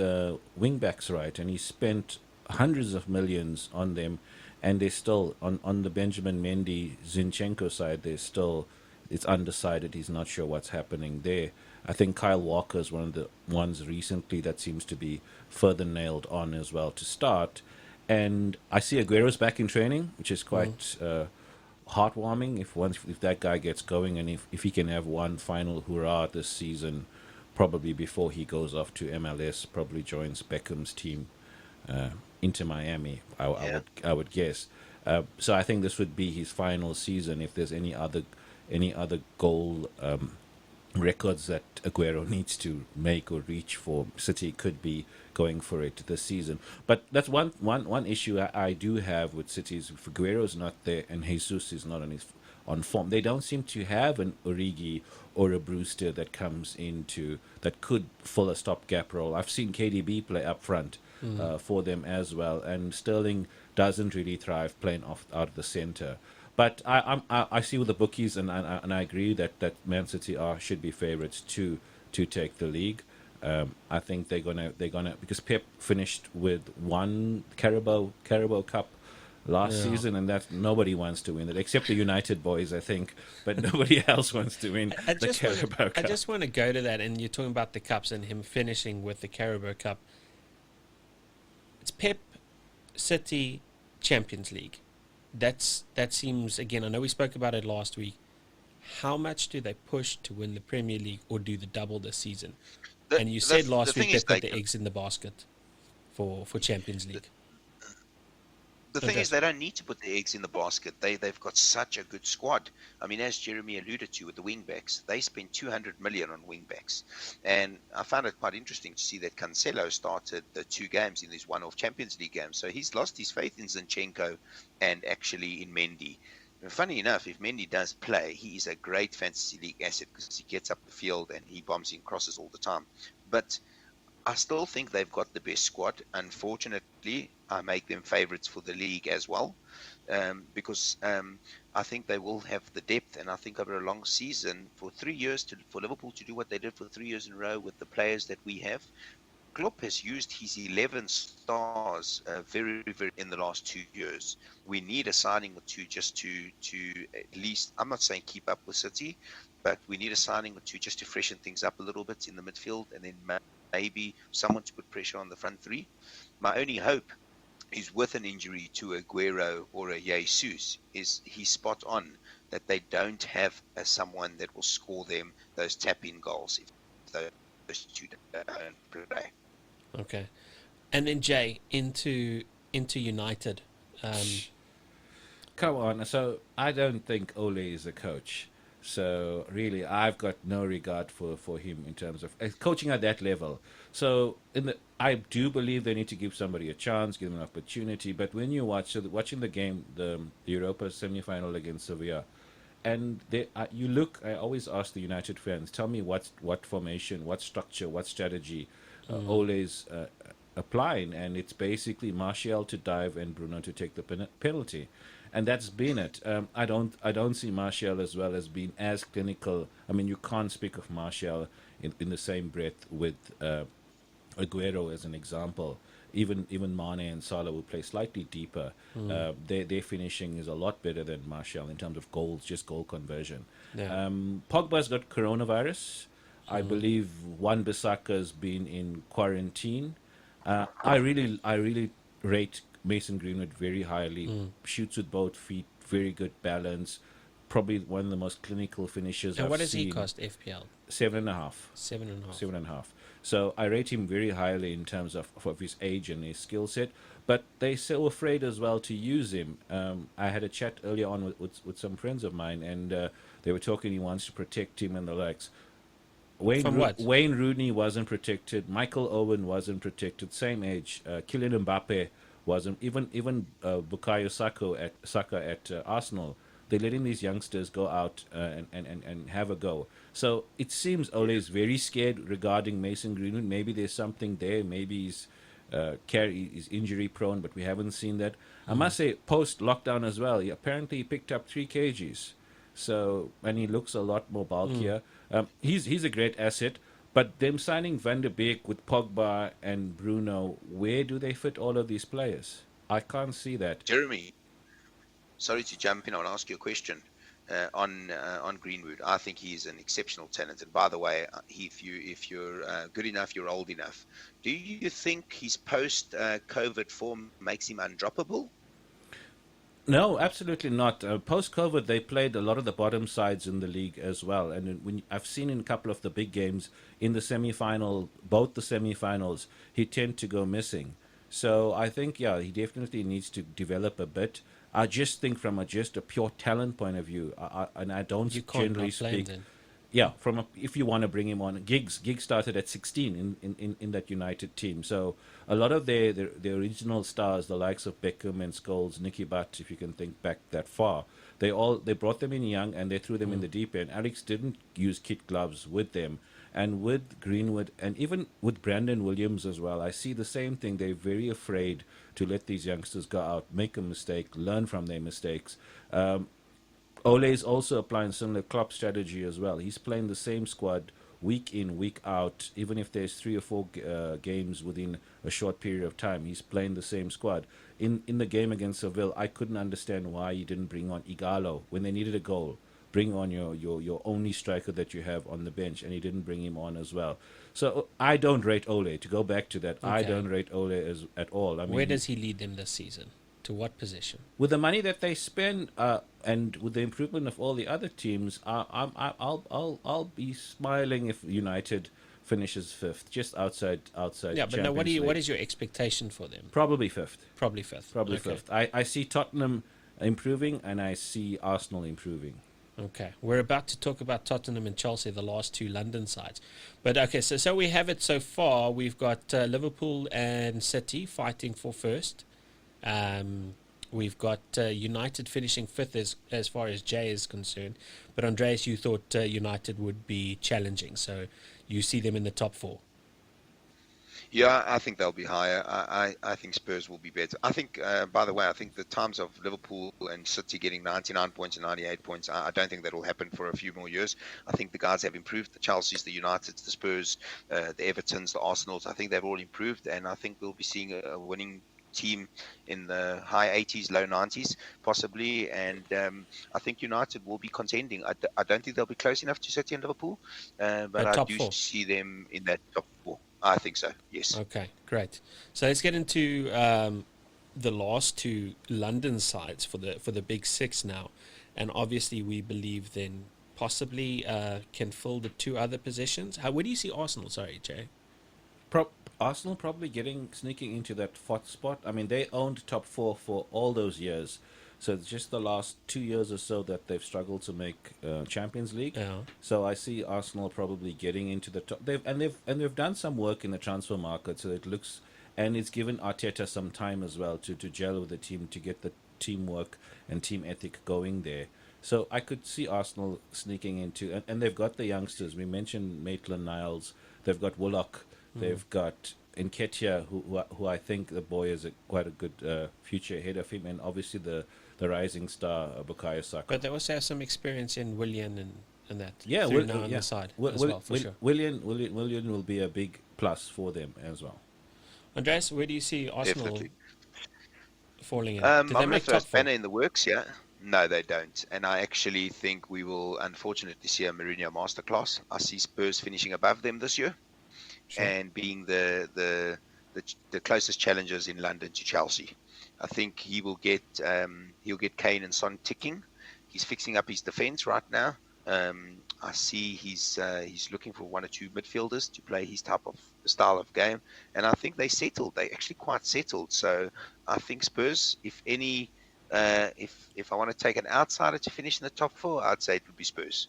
wing-backs right, and he spent hundreds of millions on them, and they're still, on the Benjamin Mendy, Zinchenko side, it's undecided. He's not sure what's happening there. I think Kyle Walker is one of the ones recently that seems to be further nailed on as well to start. And I see Aguero's back in training, which is quite heartwarming if that guy gets going, and if he can have one final hurrah this season, probably before he goes off to MLS, probably joins Beckham's team into Miami, I would guess. So I think this would be his final season. If there's any other goal records that Aguero needs to make or reach for, City could be going for it this season. But that's one issue I do have with City is if Aguero's not there and Jesus is not on form, they don't seem to have an Origi or a Brewster that comes into that could fill a stopgap role. I've seen KDB play up front for them as well, and Sterling doesn't really thrive playing out of the center. But I see with the bookies, and I agree that Man City should be favourites to take the league. I think they're gonna because Pep finished with one Carabao Cup last season, and that nobody wants to win it except the United boys, I think. But nobody else wants to win the Carabao Cup. I just want to go to that, and you're talking about the cups and him finishing with the Carabao Cup. It's Pep, City, Champions League. That seems, again, I know we spoke about it last week. How much do they push to win the Premier League or do the double this season? And you said last week they put the eggs in the basket for Champions League. The thing is, they don't need to put the eggs in the basket. They've got such a good squad. I mean, as Jeremy alluded to with the wingbacks, they spent 200 million on wingbacks, and I found it quite interesting to see that Cancelo started the 2 games in these one-off Champions League games. So he's lost his faith in Zinchenko and actually in Mendy. Funny enough, if Mendy does play, he is a great fantasy league asset because he gets up the field and he bombs in crosses all the time. But I still think they've got the best squad. Unfortunately, I make them favourites for the league as well, because I think they will have the depth. And I think over a long season, for 3 years, for Liverpool to do what they did for 3 years in a row with the players that we have, Klopp has used his 11 stars very, very in the last 2 years. We need a signing or two just to at least, I'm not saying keep up with City, but we need a signing or two just to freshen things up a little bit in the midfield, and then maybe someone to put pressure on the front three. My only hope is with an injury to Aguero or a Jesus, is he's spot on that they don't have someone that will score them those tap-in goals if those two don't play. Okay. And then Jay, into United. Come on. So I don't think Ole is a coach. So really, I've got no regard for him in terms of coaching at that level. So I do believe they need to give somebody a chance, give them an opportunity. But when you watching the game, the Europa semi-final against Sevilla, and you look, I always ask the United fans, tell me what formation, what structure, what strategy Ole's applying, and it's basically Martial to dive and Bruno to take the penalty. And that's been it. I don't see Martial as well as being as clinical. I mean, you can't speak of Martial in the same breath with Aguero as an example. Even Mane and Salah will play slightly deeper. Their finishing is a lot better than Martial in terms of goals, just goal conversion. Yeah. Pogba's got coronavirus. I believe Wan-Bissaka's been in quarantine. I really rate Mason Greenwood very highly. Shoots with both feet, very good balance. Probably one of the most clinical finishers And I've what does seen. he cost, FPL? 7.5. 7.5. 7.5. So I rate him very highly in terms of his age and his skill set. But they're so afraid as well to use him. I had a chat earlier on with some friends of mine, and they were talking. He wants to protect him and the likes. Wayne Rooney wasn't protected. Michael Owen wasn't protected. Same age. Kylian Mbappe wasn't. Even Bukayo Saka at Arsenal. They're letting these youngsters go out and have a go. So it seems Ole is very scared regarding Mason Greenwood. Maybe there's something there. Maybe he's injury prone, but we haven't seen that. I must say, post lockdown as well, he picked up 3 kgs. So, and he looks a lot more bulkier. He's a great asset. But them signing Van der Beek with Pogba and Bruno, where do they fit all of these players? I can't see that. Jeremy, sorry to jump in. I'll ask you a question on Greenwood. I think he's an exceptional talent. And by the way, if you're good enough, you're old enough. Do you think his post-COVID form makes him undroppable? No, absolutely not. Post-COVID, they played a lot of the bottom sides in the league as well. And I've seen in a couple of the big games in the semi-final, both the semi-finals, he tend to go missing. So I think, he definitely needs to develop a bit. I just think from a pure talent point of view, and I don't generally speak. Yeah, if you want to bring him on, Giggs started at 16 in that United team. So a lot of their original stars, the likes of Beckham and Scholes, Nicky Butt, if you can think back that far, they brought them in young and they threw them in the deep end. Alex didn't use kid gloves with them. And with Greenwood and even with Brandon Williams as well, I see the same thing. They're very afraid to let these youngsters go out, make a mistake, learn from their mistakes. Ole is also applying similar Klopp strategy as well. He's playing the same squad week in, week out. Even if there's 3 or 4 games within a short period of time, he's playing the same squad. In the game against Seville, I couldn't understand why he didn't bring on Igalo when they needed a goal. Bring on your only striker that you have on the bench, and he didn't bring him on as well. So I don't rate Ole. To go back to that, okay. I don't rate Ole at all. I mean, where does he lead them this season? To what position? With the money that they spend, and with the improvement of all the other teams, I'll be smiling if United finishes 5th, just outside. Yeah, but now what is your expectation for them? Probably 5th. Probably 5th. Probably okay. 5th. I see Tottenham improving, and I see Arsenal improving. Okay, we're about to talk about Tottenham and Chelsea, the last 2 London sides. But okay, so we have it so far. We've got Liverpool and City fighting for first. We've got United finishing fifth as far as Jay is concerned. But Andreas, you thought United would be challenging, so you see them in the top four. Yeah, I think they'll be higher. I think Spurs will be better. I think, by the way, I think the times of Liverpool and City getting 99 points and 98 points, I don't think that will happen for a few more years. I think the guys have improved. The Chelseas, the Uniteds, the Spurs, the Evertons, the Arsenals, I think they've all improved. And I think we'll be seeing a winning team in the high 80s, low 90s, possibly. And I think United will be contending. I don't think they'll be close enough to City and Liverpool, but I Top do four. see them in that top four. I think so, yes. Okay, great. So let's get into the last two London sides for the Big Six now, and obviously we believe then possibly can fill the two other positions. Where do you see Arsenal? Sorry, Jay. Arsenal probably sneaking into that fourth spot. I mean, they owned top four for all those years. So it's just the last 2 years or so that they've struggled to make Champions League. Yeah. So I see Arsenal probably getting into the top. They've done some work in the transfer market, so it looks, and it's given Arteta some time as well to gel with the team, to get the teamwork and team ethic going there. So I could see Arsenal sneaking into, and they've got the youngsters. We mentioned Maitland-Niles. They've got Willock. They've got Nketiah, who I think the boy is quite a good future ahead of him, and obviously the rising star Bukayo Saka. But they also have some experience in Willian and that. Yeah, on the side as well, for sure. Willian will be a big plus for them as well. Andreas, where do you see Arsenal Definitely. falling in? I'm Did they going make to throw a top four? spanner in the works, yeah. No, they don't. And I actually think we will, unfortunately, see a Mourinho masterclass. I see Spurs finishing above them this year, Sure. and being the closest challengers in London to Chelsea. I think he'll get Kane and Son ticking. He's fixing up his defence right now. I see he's looking for one or two midfielders to play his type of style of game, and I think they settled. They actually quite settled. So I think Spurs, if any, if I want to take an outsider to finish in the top four, I'd say it would be Spurs.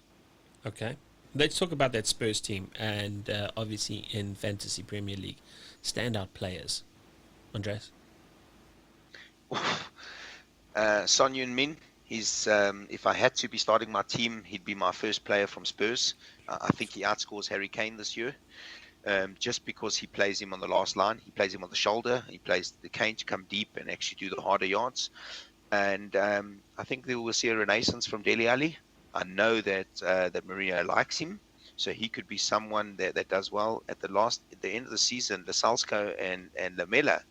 Okay. Let's talk about that Spurs team, and obviously in Fantasy Premier League, standout players. Andreas? Son Heung-min, he's if I had to be starting my team, he'd be my first player from Spurs. I think he outscores Harry Kane this year, just because he plays him on the last line. He plays him on the shoulder. He plays the Kane to come deep and actually do the harder yards. And I think we will see a renaissance from Dele Alli. I know that Mourinho likes him, so he could be someone that does well at the end of the season. Lasalsko and Lamela,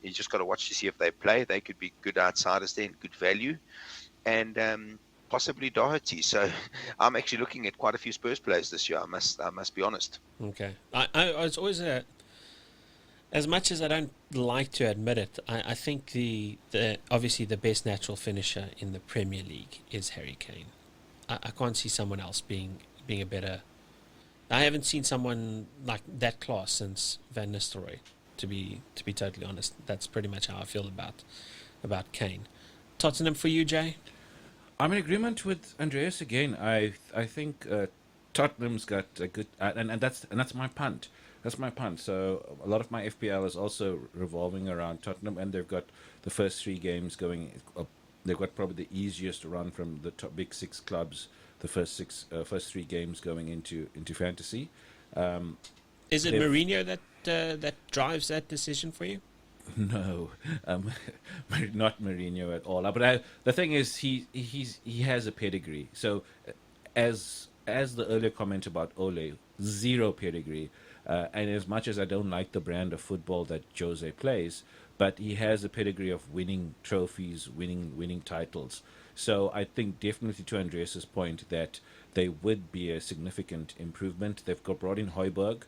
you just got to watch to see if they play. They could be good outsiders there and good value, and possibly Doherty. So I'm actually looking at quite a few Spurs players this year. I must be honest. Okay. I was always as much as I don't like to admit it, I think the obviously the best natural finisher in the Premier League is Harry Kane. I can't see someone else being a better. I haven't seen someone like that class since Van Nistelrooy. To be totally honest, that's pretty much how I feel about Kane. Tottenham for you, Jay? I'm in agreement with Andreas again. I think Tottenham's got a good, and that's my punt. That's my punt. So a lot of my FPL is also revolving around Tottenham, and they've got the first 3 games going. They've got probably the easiest run from the top big 6 clubs. The first 3 games going into fantasy. Is it Mourinho that drives that decision for you? No, not Mourinho at all. But the thing is, he has a pedigree. So, as the earlier comment about Ole, 0 pedigree. And as much as I don't like the brand of football that Jose plays, but he has a pedigree of winning trophies, winning titles. So I think definitely to Andreas's point that they would be a significant improvement. They've brought in Højbjerg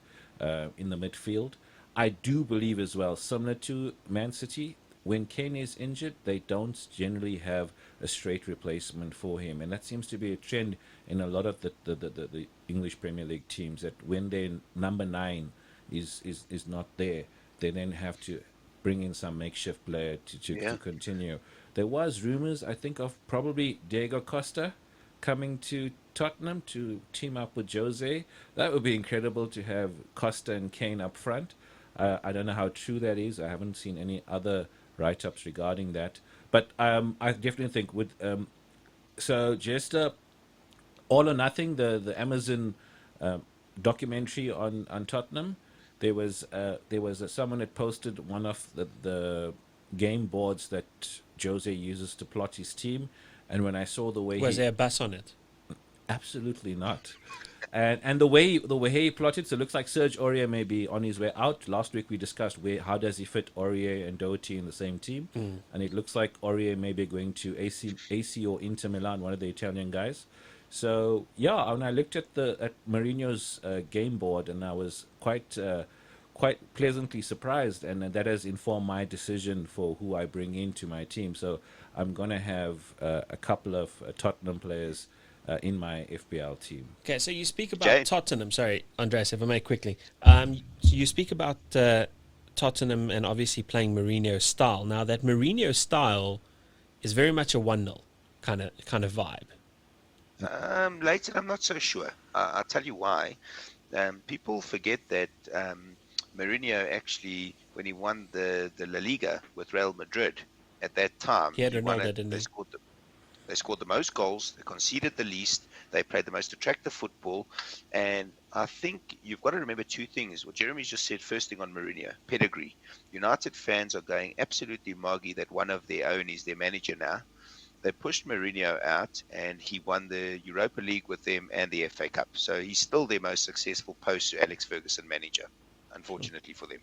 in the midfield. I do believe as well, similar to Man City, when Kane is injured, they don't generally have a straight replacement for him. And that seems to be a trend in a lot of the English Premier League teams, that when their number 9 is not there, they then have to bring in some makeshift player to continue. There was rumours, I think, of probably Diego Costa coming to Tottenham to team up with Jose. That would be incredible to have Costa and Kane up front. I don't know how true that is. I haven't seen any other write-ups regarding that. But I definitely think with so just all or nothing, the Amazon documentary on Tottenham. There was someone had posted one of the game boards that Jose uses to plot his team, and when I saw the way Was he there a bus on it? absolutely not. And the way he plotted, so it looks like Serge Aurier may be on his way out. Last week we discussed how does he fit Aurier and Doherty in the same team, and it looks like Aurier may be going to AC or Inter Milan, one of the Italian guys. So yeah, when I looked at Mourinho's game board, and I was quite pleasantly surprised, and that has informed my decision for who I bring into my team. So I'm gonna have a couple of Tottenham players in my FPL team. Okay, so you speak about Jay? Tottenham. Sorry, Andreas, if I may quickly. So you speak about Tottenham and obviously playing Mourinho's style. Now, that Mourinho style is very much a 1-0 kind of vibe. Leighton, I'm not so sure. I'll tell you why. People forget that Mourinho actually, when he won the La Liga with Real Madrid, at that time, He had won Ronaldo, it. didn't he? They scored the most goals. They conceded the least. They played the most attractive football. And I think you've got to remember two things. What Jeremy's just said, first thing on Mourinho, pedigree. United fans are going absolutely moggy that one of their own is their manager now. They pushed Mourinho out, and he won the Europa League with them and the FA Cup. So he's still their most successful post-Alex Ferguson manager, unfortunately for them.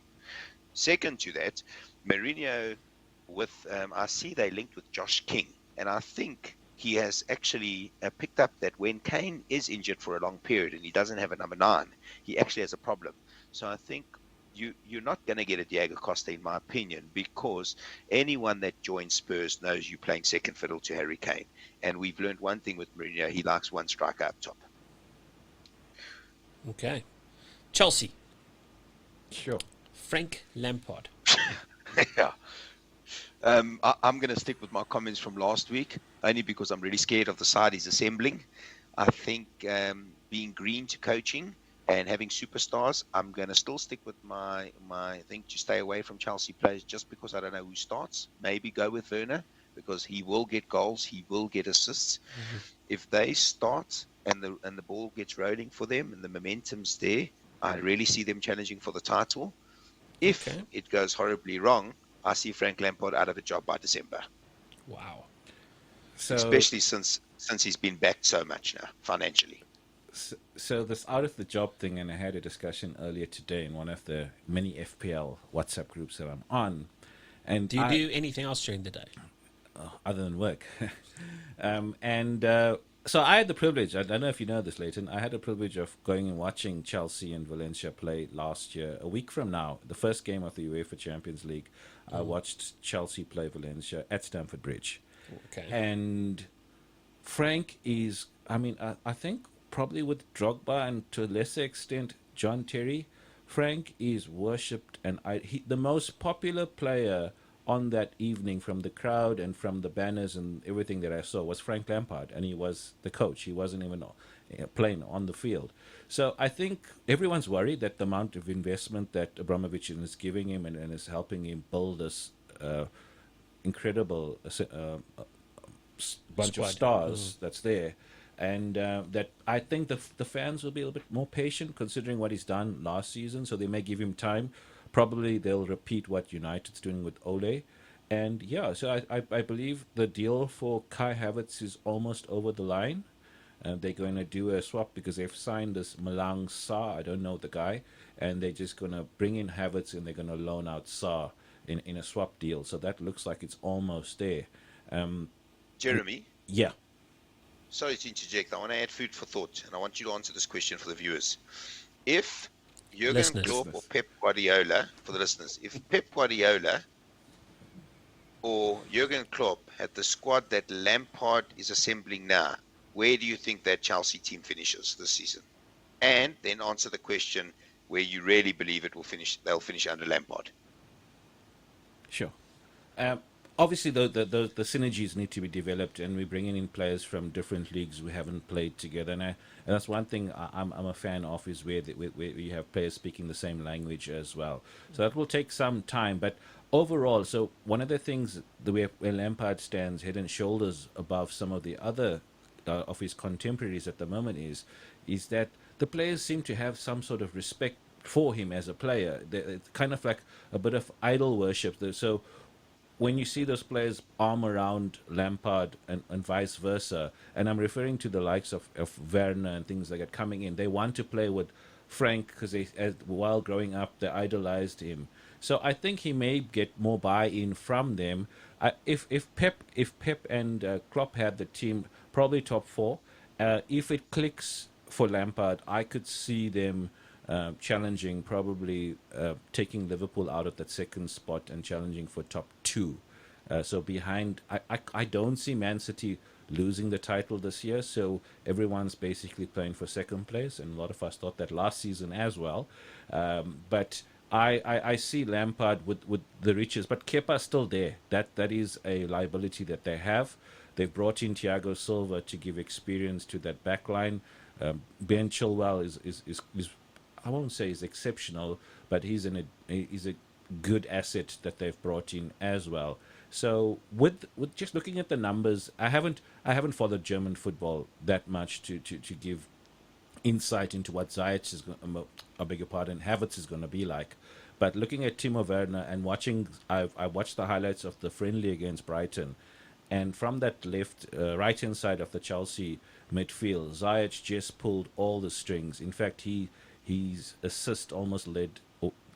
Second to that, Mourinho I see they linked with Josh King. And I think he has actually picked up that when Kane is injured for a long period and he doesn't have a number 9, he actually has a problem. So I think you're not going to get a Diego Costa, in my opinion, because anyone that joins Spurs knows you're playing second fiddle to Harry Kane. And we've learned one thing with Mourinho: he likes one striker up top. Okay. Chelsea, Sure. Frank Lampard. Yeah. I'm going to stick with my comments from last week, only because I'm really scared of the side he's assembling. I think being green to coaching and having superstars, I'm going to still stick with my thing to stay away from Chelsea players just because I don't know who starts. Maybe go with Werner because he will get goals, he will get assists. Mm-hmm. If they start and the ball gets rolling for them and the momentum's there, I really see them challenging for the title. If it goes horribly wrong, I see Frank Lampard out of a job by December. Wow. So, especially since he's been backed so much now financially. So this out of the job thing, and I had a discussion earlier today in one of the many FPL WhatsApp groups that I'm on. And do you do anything else during the day? Other than work? So I had the privilege, I don't know if you know this, Leighton, I had the privilege of going and watching Chelsea and Valencia play last year. A week from now, the first game of the UEFA Champions League, I watched Chelsea play Valencia at Stamford Bridge. Okay. And Frank is, I think probably with Drogba and to a lesser extent John Terry, Frank is worshipped, and the most popular player on that evening from the crowd and from the banners and everything that I saw was Frank Lampard, and he was the coach. He wasn't even playing on the field. So I think everyone's worried that the amount of investment that Abramovich is giving him and is helping him build this incredible bunch of stars that's there. And that I think the fans will be a little bit more patient considering what he's done last season, so they may give him time. Probably they'll repeat what United's doing with Ole. And yeah, so I believe the deal for Kai Havertz is almost over the line. They're going to do a swap because they've signed this Malang Sarr, I don't know the guy, and they're just going to bring in Havertz and they're going to loan out Sarr in a swap deal. So that looks like it's almost there. Jeremy? Yeah. Sorry to interject. I want to add food for thought, and I want you to answer this question for the viewers. If Jurgen Klopp or Pep Guardiola, for the listeners, if Pep Guardiola or Jurgen Klopp had the squad that Lampard is assembling now, where do you think that Chelsea team finishes this season? And then answer the question where you really believe they'll finish under Lampard. Sure. Obviously, the synergies need to be developed, and we're bringing in players from different leagues we haven't played together. And that's one thing I'm a fan of, is where you have players speaking the same language as well. So that will take some time. But overall, so one of the things the way where Lampard stands head and shoulders above some of the other of his contemporaries at the moment is that the players seem to have some sort of respect for him as a player. It's kind of like a bit of idol worship. So when you see those players arm around Lampard and vice versa, and I'm referring to the likes of Werner and things like that coming in, they want to play with Frank because while growing up they idolized him. So I think he may get more buy-in from them. If Pep and Klopp had the team probably top four, if it clicks for Lampard, I could see them challenging, probably taking Liverpool out of that second spot and challenging for top two. So behind, I don't see Man City losing the title this year. So everyone's basically playing for second place, and a lot of us thought that last season as well. But I see Lampard with the riches, but Kepa's still there. That is a liability that they have. They've brought in Thiago Silva to give experience to that back line. Ben Chilwell is I won't say he's exceptional, but he's a good asset that they've brought in as well. So with just looking at the numbers, I haven't followed German football that much to give insight into what Ziyech is going, I beg your pardon, Havertz is going to be like. But looking at Timo Werner and I watched the highlights of the friendly against Brighton, and from that right hand side of the Chelsea midfield, Ziyech just pulled all the strings. In fact, his assist almost led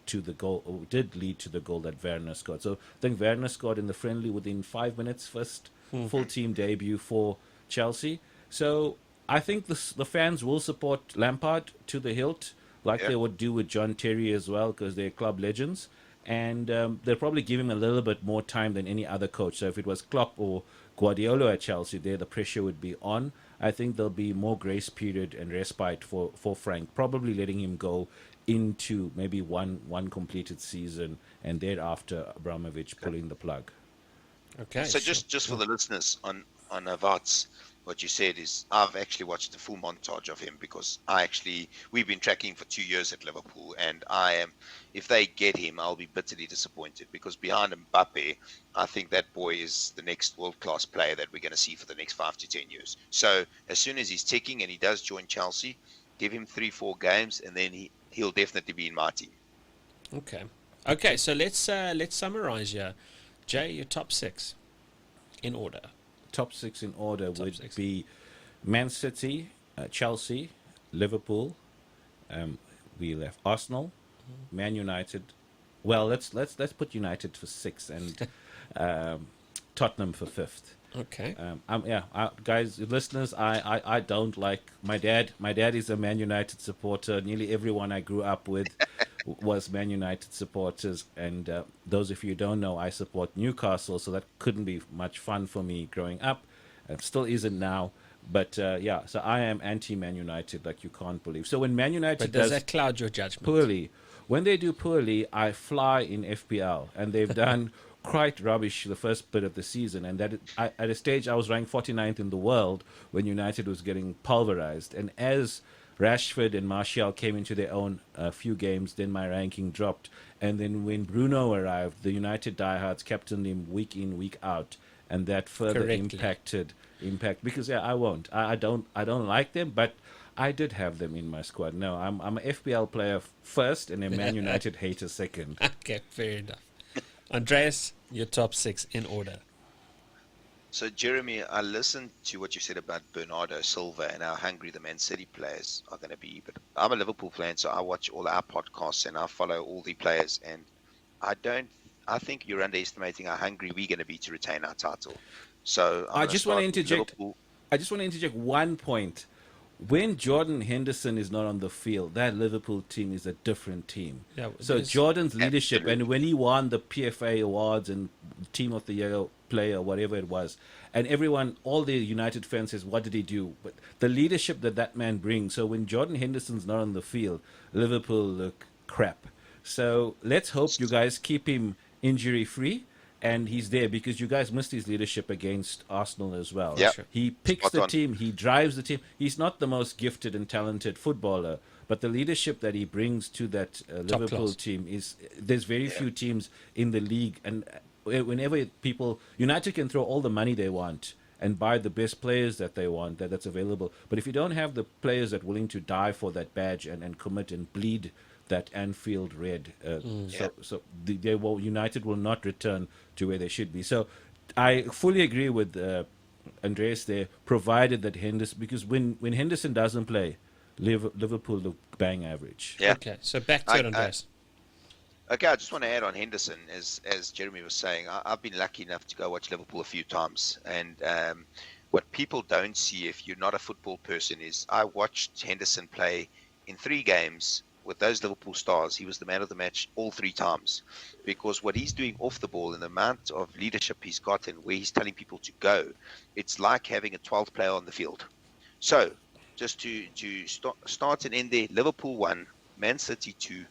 to the goal, or did lead to the goal that Werner scored. So I think Werner scored in the friendly within 5 minutes, first full team debut for Chelsea. So I think the fans will support Lampard to the hilt, like they would do with John Terry as well, because they're club legends. And they'll probably give him a little bit more time than any other coach. So if it was Klopp or Guardiola at Chelsea, there the pressure would be on. I think there'll be more grace period and respite for Frank, probably letting him go into maybe one completed season, and thereafter Abramovich pulling the plug. Okay. So just for the listeners on Havertz, what you said is I've actually watched the full montage of him because we've been tracking for 2 years at Liverpool, and if they get him, I'll be bitterly disappointed because behind Mbappe, I think that boy is the next world-class player that we're going to see for the next 5 to 10 years. So as soon as he's ticking and he does join Chelsea, give him 3-4 games, and then he'll definitely be in my team. Okay. So let's summarize here. Jay, your top 6 in order. Top 6 in order would be Man City, Chelsea, Liverpool. We left Arsenal, Man United. Well, let's put United for 6th and Tottenham for 5th. Okay. Guys, listeners, I don't like my dad. My dad is a Man United supporter. Nearly everyone I grew up with was Man United supporters, and those of you who don't know, I support Newcastle, so that couldn't be much fun for me growing up. It still isn't now. But so I am anti-Man United, like you can't believe. So when Man United does that cloud your judgment? Poorly, when they do poorly, I fly in FPL, and they've done quite rubbish the first bit of the season, and at a stage I was ranked 49th in the world when United was getting pulverized, and as Rashford and Martial came into their own few games, then my ranking dropped. And then when Bruno arrived, the United diehards captained him week in, week out, and that further impact because I don't like them, but I did have them in my squad. No, I'm an FPL player first and a Man United hater second. Okay, fair enough. Andreas, your top 6 in order. So, Jeremy, I listened to what you said about Bernardo Silva and how hungry the Man City players are going to be. But I'm a Liverpool fan, so I watch all our podcasts and I follow all the players. And I think you're underestimating how hungry we're going to be to retain our title. So I just want to interject one point. When Jordan Henderson is not on the field, that Liverpool team is a different team. Yeah, so Jordan's leadership, and when he won the PFA awards and Team of the Year player, whatever it was, and everyone, all the United fans says, what did he do? But the leadership that man brings. So when Jordan Henderson's not on the field, Liverpool look crap. So let's hope you guys keep him injury free, and he's there because you guys missed his leadership against Arsenal as well. Yep. Sure. He picks Spot the on. team, he drives the team. He's not the most gifted and talented footballer, but the leadership that he brings to that Liverpool class. team is, there's very few teams in the league, and whenever people, United can throw all the money they want and buy the best players that they want, that's available, but if you don't have the players that are willing to die for that badge and commit and bleed that Anfield red, United will not return to where they should be. So I fully agree with Andreas there, provided that Henderson, because when Henderson doesn't play, Liverpool look bang average. Yeah. Okay, so back to it, Andreas. Okay, I just want to add on Henderson, as Jeremy was saying, I've been lucky enough to go watch Liverpool a few times, and what people don't see if you're not a football person is I watched Henderson play in 3 games with those Liverpool stars. He was the man of the match all 3 times, because what he's doing off the ball and the amount of leadership he's got and where he's telling people to go, it's like having a 12th player on the field. So, just to start and end there, Liverpool 1, Man City 2,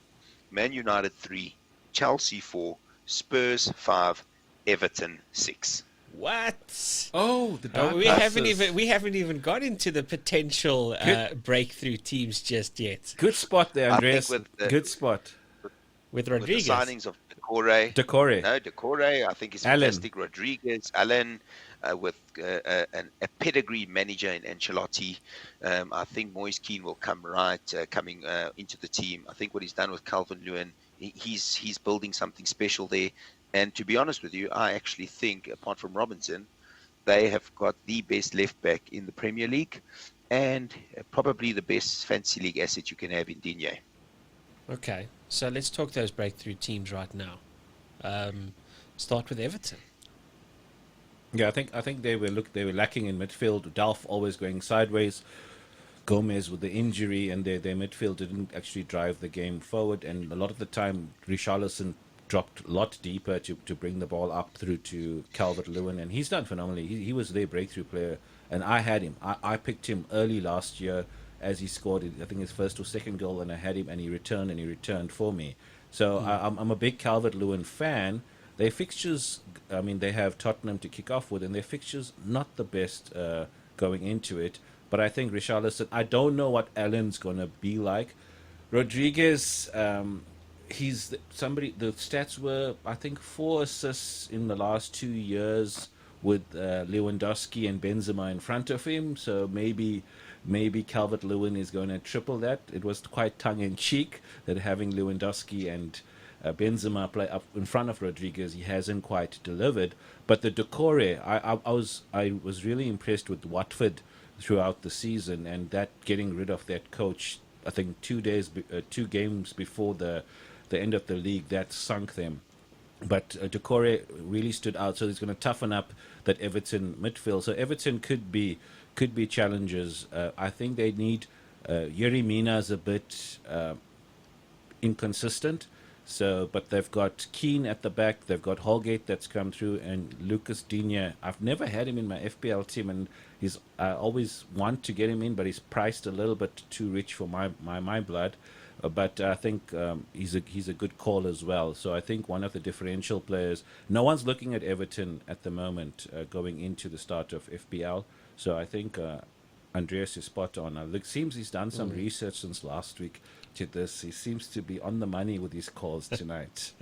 Man United 3, Chelsea 4, Spurs 5, Everton 6. What? Oh, the dark we haven't even got into the potential breakthrough teams just yet. Good spot there, Andreas. Good spot. With With Rodriguez. the signings of Decore. I think is fantastic. Rodriguez, Allen, with a pedigree manager in Ancelotti. I think Moise Kean will come coming into the team. I think what he's done with Calvert-Lewin, he's building something special there. And to be honest with you, I actually think, apart from Robinson, they have got the best left back in the Premier League, and probably the best fantasy league asset you can have in Digne. Okay, so let's talk those breakthrough teams right now. Start with Everton. Yeah, I think they were lacking in midfield. Delph always going sideways. Gomez with the injury, and their midfield didn't actually drive the game forward. And a lot of the time, Richarlison dropped a lot deeper to bring the ball up through to Calvert-Lewin, and he's done phenomenally. He was their breakthrough player, and I had him. I picked him early last year as he scored, I think, his first or second goal, and I had him, and he returned for me. So I'm a big Calvert-Lewin fan. Their fixtures, I mean, they have Tottenham to kick off with, and their fixtures not the best going into it. But I think Richarlison, I don't know what Allen's going to be like. Rodriguez, he's somebody, the stats were, I think, 4 assists in the last 2 years with Lewandowski and Benzema in front of him. So maybe Calvert-Lewin is going to triple that. It was quite tongue-in-cheek that having Lewandowski and Benzema play up in front of Rodriguez, he hasn't quite delivered. But the Decore, I was really impressed with Watford throughout the season, and that getting rid of that coach, I think 2 games before the end of the league, that sunk them. But Decore really stood out, so he's going to toughen up that Everton midfield. So Everton could be challengers. I think they need Yerry Mina's a bit inconsistent. So, but they've got Keane at the back, they've got Holgate that's come through, and Lucas Digne. I've never had him in my FPL team, and he's I always want to get him in, but he's priced a little bit too rich for my blood. But I think he's a good call as well. So I think one of the differential players. No one's looking at Everton at the moment going into the start of FPL. So I think Andreas is spot on. It seems he's done some research since last week to this. He seems to be on the money with his calls tonight.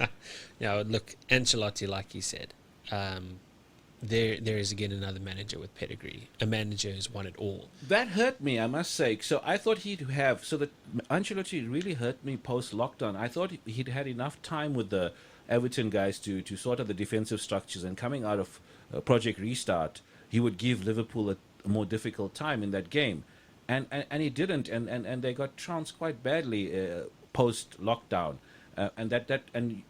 Yeah, look, Ancelotti, like you said, there is again another manager with pedigree. A manager who's won it all. That hurt me, I must say. So I thought he'd have. So that Ancelotti really hurt me post lockdown. I thought he'd had enough time with the Everton guys to sort out the defensive structures, and coming out of Project Restart, he would give Liverpool a more difficult time in that game. And he didn't, and they got trounced quite badly post lockdown, and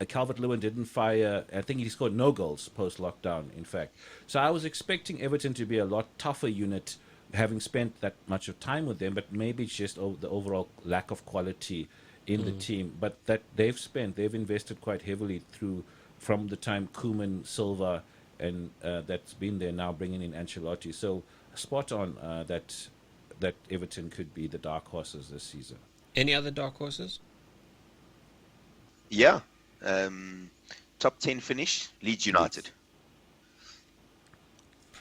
Calvert-Lewin didn't fire. I think he scored no goals post lockdown, in fact. So I was expecting Everton to be a lot tougher unit, having spent that much of time with them. But maybe it's just the overall lack of quality in the team. But that they've invested quite heavily from the time Koeman, Silva, and that's been there now, bringing in Ancelotti. So spot on that Everton could be the dark horses this season. Any other dark horses? Yeah. top 10 finish? Leeds United.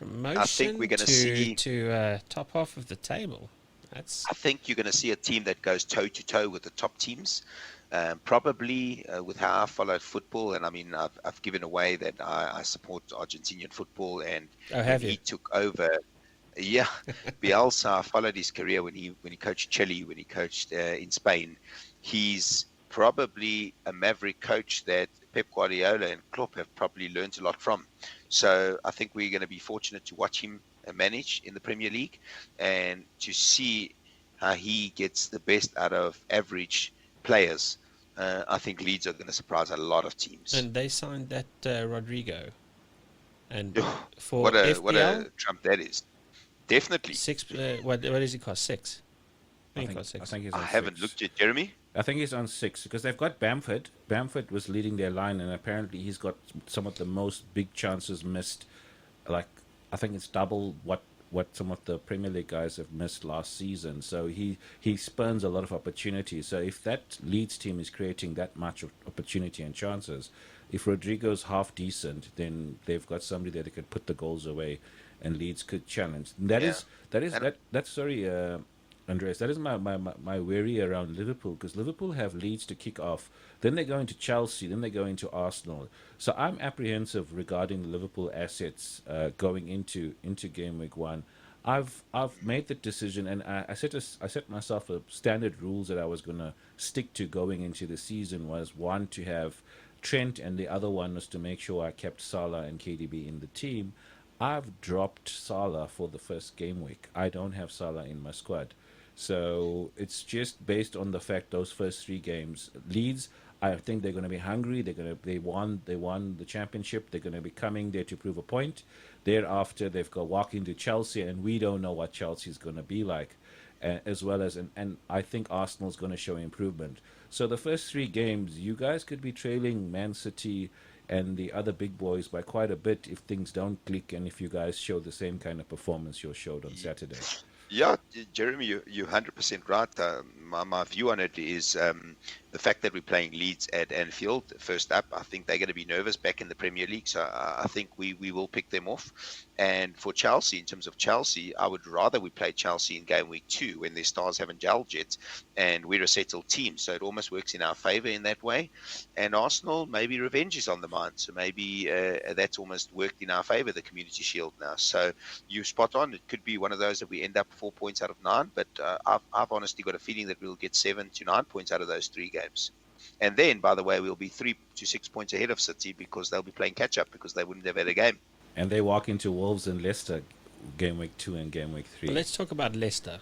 I think we're Promotion going to see. to top half of the table. That's I think you're going to see a team that goes toe to toe with the top teams. Probably with how I followed football, and I mean, I've given away that I support Argentinian football, and oh, when have you? he took over, yeah, Bielsa, I followed his career when he coached Chile, when he coached in Spain. He's probably a maverick coach that Pep Guardiola and Klopp have probably learned a lot from. So I think we're going to be fortunate to watch him manage in the Premier League and to see how he gets the best out of average players. I think Leeds are going to surprise a lot of teams. And they signed that Rodrigo. And Oh, for what FPL, a trump that is. Definitely. six. What does he cost? 6. I think it cost I 6. think he's I on haven't 6. looked yet, Jeremy. I think he's on 6 because they've got Bamford. Bamford was leading their line, and apparently he's got some of the most big chances missed. Like, I think it's double what some of the Premier League guys have missed last season. So he spurns a lot of opportunity. So if that Leeds team is creating that much of opportunity and chances, if Rodrigo's half decent, then they've got somebody there that could put the goals away, and Leeds could challenge. That's sorry, Andreas. That is my worry around Liverpool, because Liverpool have Leeds to kick off. Then they go into Chelsea. Then they go into Arsenal. So I'm apprehensive regarding the Liverpool assets going into game week 1. I've made the decision, and I set myself a standard rules that I was gonna stick to going into the season. Was one to have Trent, and the other one was to make sure I kept Salah and KDB in the team. I've dropped Salah for the first game week. I don't have Salah in my squad. So it's just based on the fact those first 3 games, Leeds, I think they're going to be hungry. They won the championship. They're going to be coming there to prove a point. Thereafter, they've got walk into Chelsea, and we don't know what Chelsea is going to be like, as well as and I think Arsenal's going to show improvement. So the first 3 games, you guys could be trailing Man City and the other big boys by quite a bit if things don't click, and if you guys show the same kind of performance you showed on Saturday. Yeah, Jeremy, you're 100% right. My view on it is the fact that we're playing Leeds at Anfield first up. I think they're going to be nervous back in the Premier League, so I think we will pick them off. And for Chelsea, in terms of Chelsea, I would rather we play Chelsea in game week 2 when their stars haven't gelled yet, and we're a settled team, so it almost works in our favour in that way. And Arsenal, maybe revenge is on the mind, so maybe that's almost worked in our favour, the Community Shield now. So you're spot on. It could be one of those that we end up 4 points out of 9, but I've honestly got a feeling that we'll get 7 to 9 points out of those 3 games. And then, by the way, we'll be 3 to 6 points ahead of City because they'll be playing catch-up because they wouldn't have had a game. And they walk into Wolves and Leicester game week 2 and game week 3. Well, let's talk about Leicester.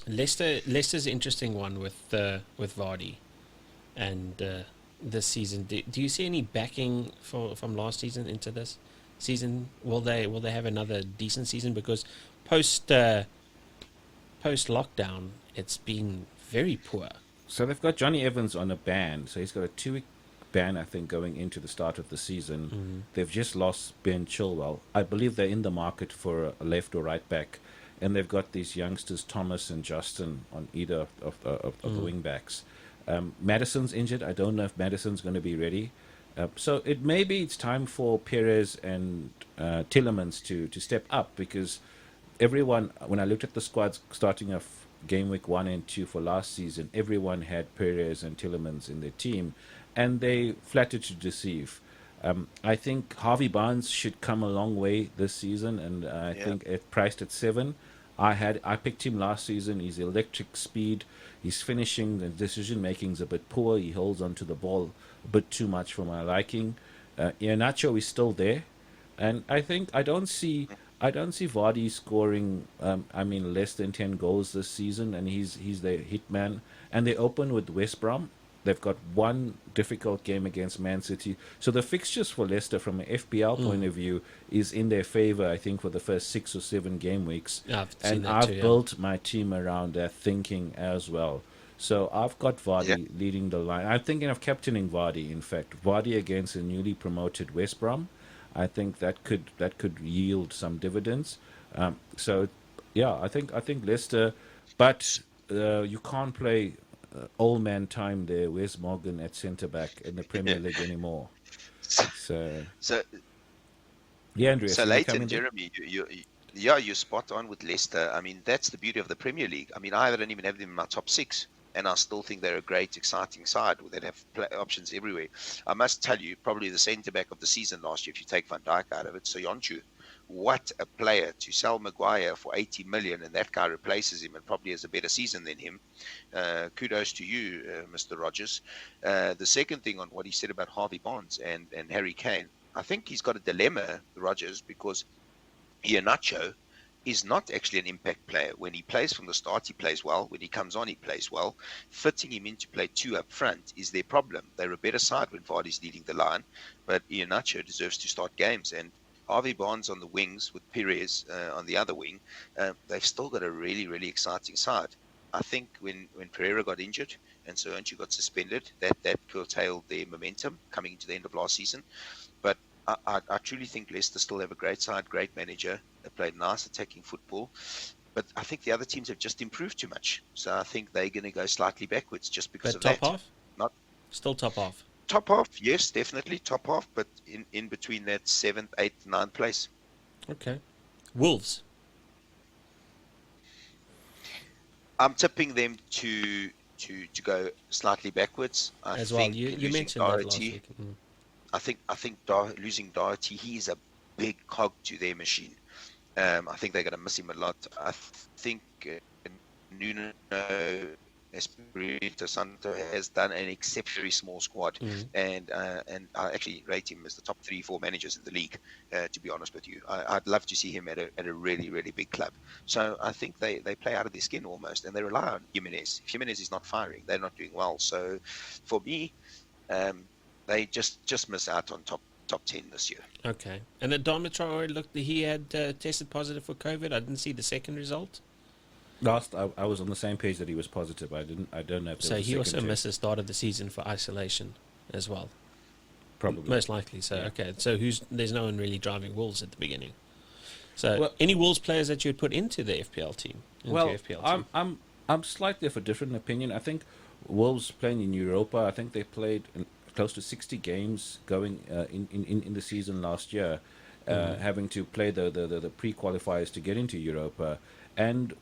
Leicester's an interesting one with Vardy, and this season. Do you see any backing from last season into this season? Will they have another decent season? Because post lockdown, it's been very poor. So they've got Johnny Evans on a ban. So he's got a 2-week ban, I think, going into the start of the season. Mm-hmm. They've just lost Ben Chilwell. I believe they're in the market for a left or right back. And they've got these youngsters, Thomas and Justin, on either of the wing backs. Madison's injured. I don't know if Madison's going to be ready. So it's time for Perez and Tillemans to step up, because everyone, when I looked at the squads starting off game week 1 and 2 for last season, everyone had Perez and Tillemans in their team, and they flattered to deceive. I think Harvey Barnes should come a long way this season, and I think it priced at 7. I picked him last season. He's electric speed. His finishing and decision making is a bit poor. He holds onto the ball a bit too much for my liking. Iheanacho is still there, and I don't see Vardy scoring less than 10 goals this season, and he's the hitman. And they open with West Brom. They've got one difficult game against Man City. So the fixtures for Leicester from an FPL point of view is in their favour, I think, for the first 6 or 7 game weeks. Yeah, I've built my team around that thinking as well. So I've got Vardy leading the line. I'm thinking of captaining Vardy, in fact. Vardy against a newly promoted West Brom. I think that could yield some dividends. I think Leicester, but you can't play old man time there. Where's Morgan at centre back in the Premier League anymore? So, So so, yeah, Andreas, so you were Leighton, coming there. Jeremy, yeah, you're spot on with Leicester. I mean, that's the beauty of the Premier League. I mean, I don't even have them in my top six, and I still think they're a great, exciting side that have options everywhere. I must tell you, probably the centre back of the season last year, if you take Van Dijk out of it, Soyuncu. What a player to sell Maguire for 80 million, and that guy replaces him and probably has a better season than him. Kudos to you, Mr. Rogers. The second thing on what he said about Harvey Barnes and Harry Kane, I think he's got a dilemma, Rogers, because Iheanacho is not actually an impact player. When he plays from the start, he plays well. When he comes on, he plays well. Fitting him in to play two up front is their problem. They're a better side when Vardy's leading the line, but Iheanacho deserves to start games. And Harvey Barnes on the wings with Perez on the other wing, they've still got a really, really exciting side. I think when Pereira got injured and Soyuncu got suspended, that curtailed their momentum coming into the end of last season. But I truly think Leicester still have a great side, great manager. They played nice attacking football. But I think the other teams have just improved too much. So I think they're going to go slightly backwards just because But of top that. half? Not Still top half. top half, yes, definitely top half, but in between that 7th, 8th, 9th place. Okay. Wolves. I'm tipping them to go slightly backwards. I As well. think You losing mentioned that last Doherty. week. I think losing Doherty, he's a big cog to their machine. I think they're going to miss him a lot. I think Nuno Espirito Santo has done an exceptionally small squad, and I actually rate him as the top 3-4 managers in the league. To be honest with you, I'd love to see him at a really, really big club. So I think they play out of their skin almost, and they rely on Jimenez. If Jimenez is not firing, they're not doing well. So for me, they just miss out on top 10 this year. Okay. And then Dom Traore looked, he had tested positive for COVID. I didn't see the second result. Last, I was on the same page that he was positive. I don't know if there So was a he second also test. missed the start of the season for isolation as well. Probably. Most likely. So, Yeah. okay. So there's no one really driving Wolves at the beginning. So Well- any Wolves players that you would put into the FPL team? I'm slightly of a different opinion. I think Wolves playing in Europa. I think they played close to 60 games going in the season last year, having to play the pre-qualifiers to get into Europa. And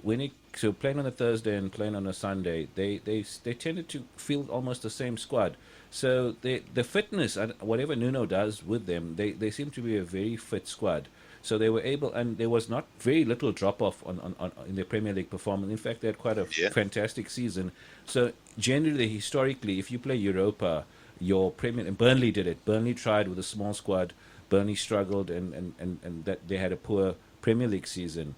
so playing on a Thursday and playing on a Sunday, they tended to field almost the same squad. So the fitness, whatever Nuno does with them, they seem to be a very fit squad. So they were able, and there was not very little drop off on in their Premier League performance. In fact, they had quite a fantastic season. So generally, historically, if you play Europa, your Premier, and Burnley did it. Burnley tried with a small squad. Burnley struggled, and that they had a poor Premier League season.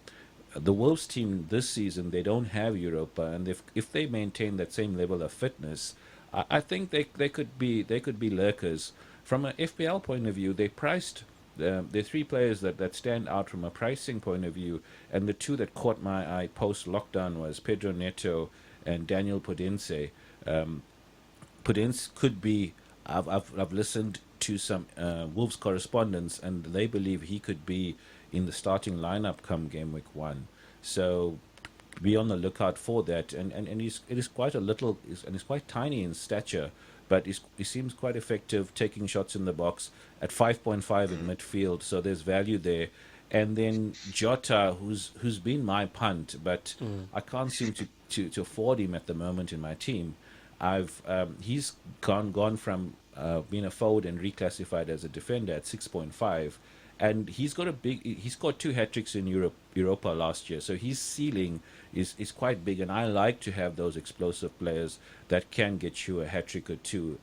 The Wolves team this season, they don't have Europa, and if they maintain that same level of fitness, I think they could be lurkers. From an FPL point of view, they priced the three players that stand out from a pricing point of view, and the two that caught my eye post lockdown was Pedro Neto and Daniel Podence. Podence could be. I've listened to some Wolves correspondents, and they believe he could be in the starting lineup come game week 1. So be on the lookout for that. And it is quite a little, and he's quite tiny in stature, but he seems quite effective taking shots in the box at 5.5 in midfield. So there's value there. And then Jota, who's been my punt, but I can't seem to afford him at the moment in my team. He's gone from being a forward and reclassified as a defender at 6.5. And he scored 2 hat-tricks in Europa last year, so his ceiling is quite big, and I like to have those explosive players that can get you a hat-trick or two.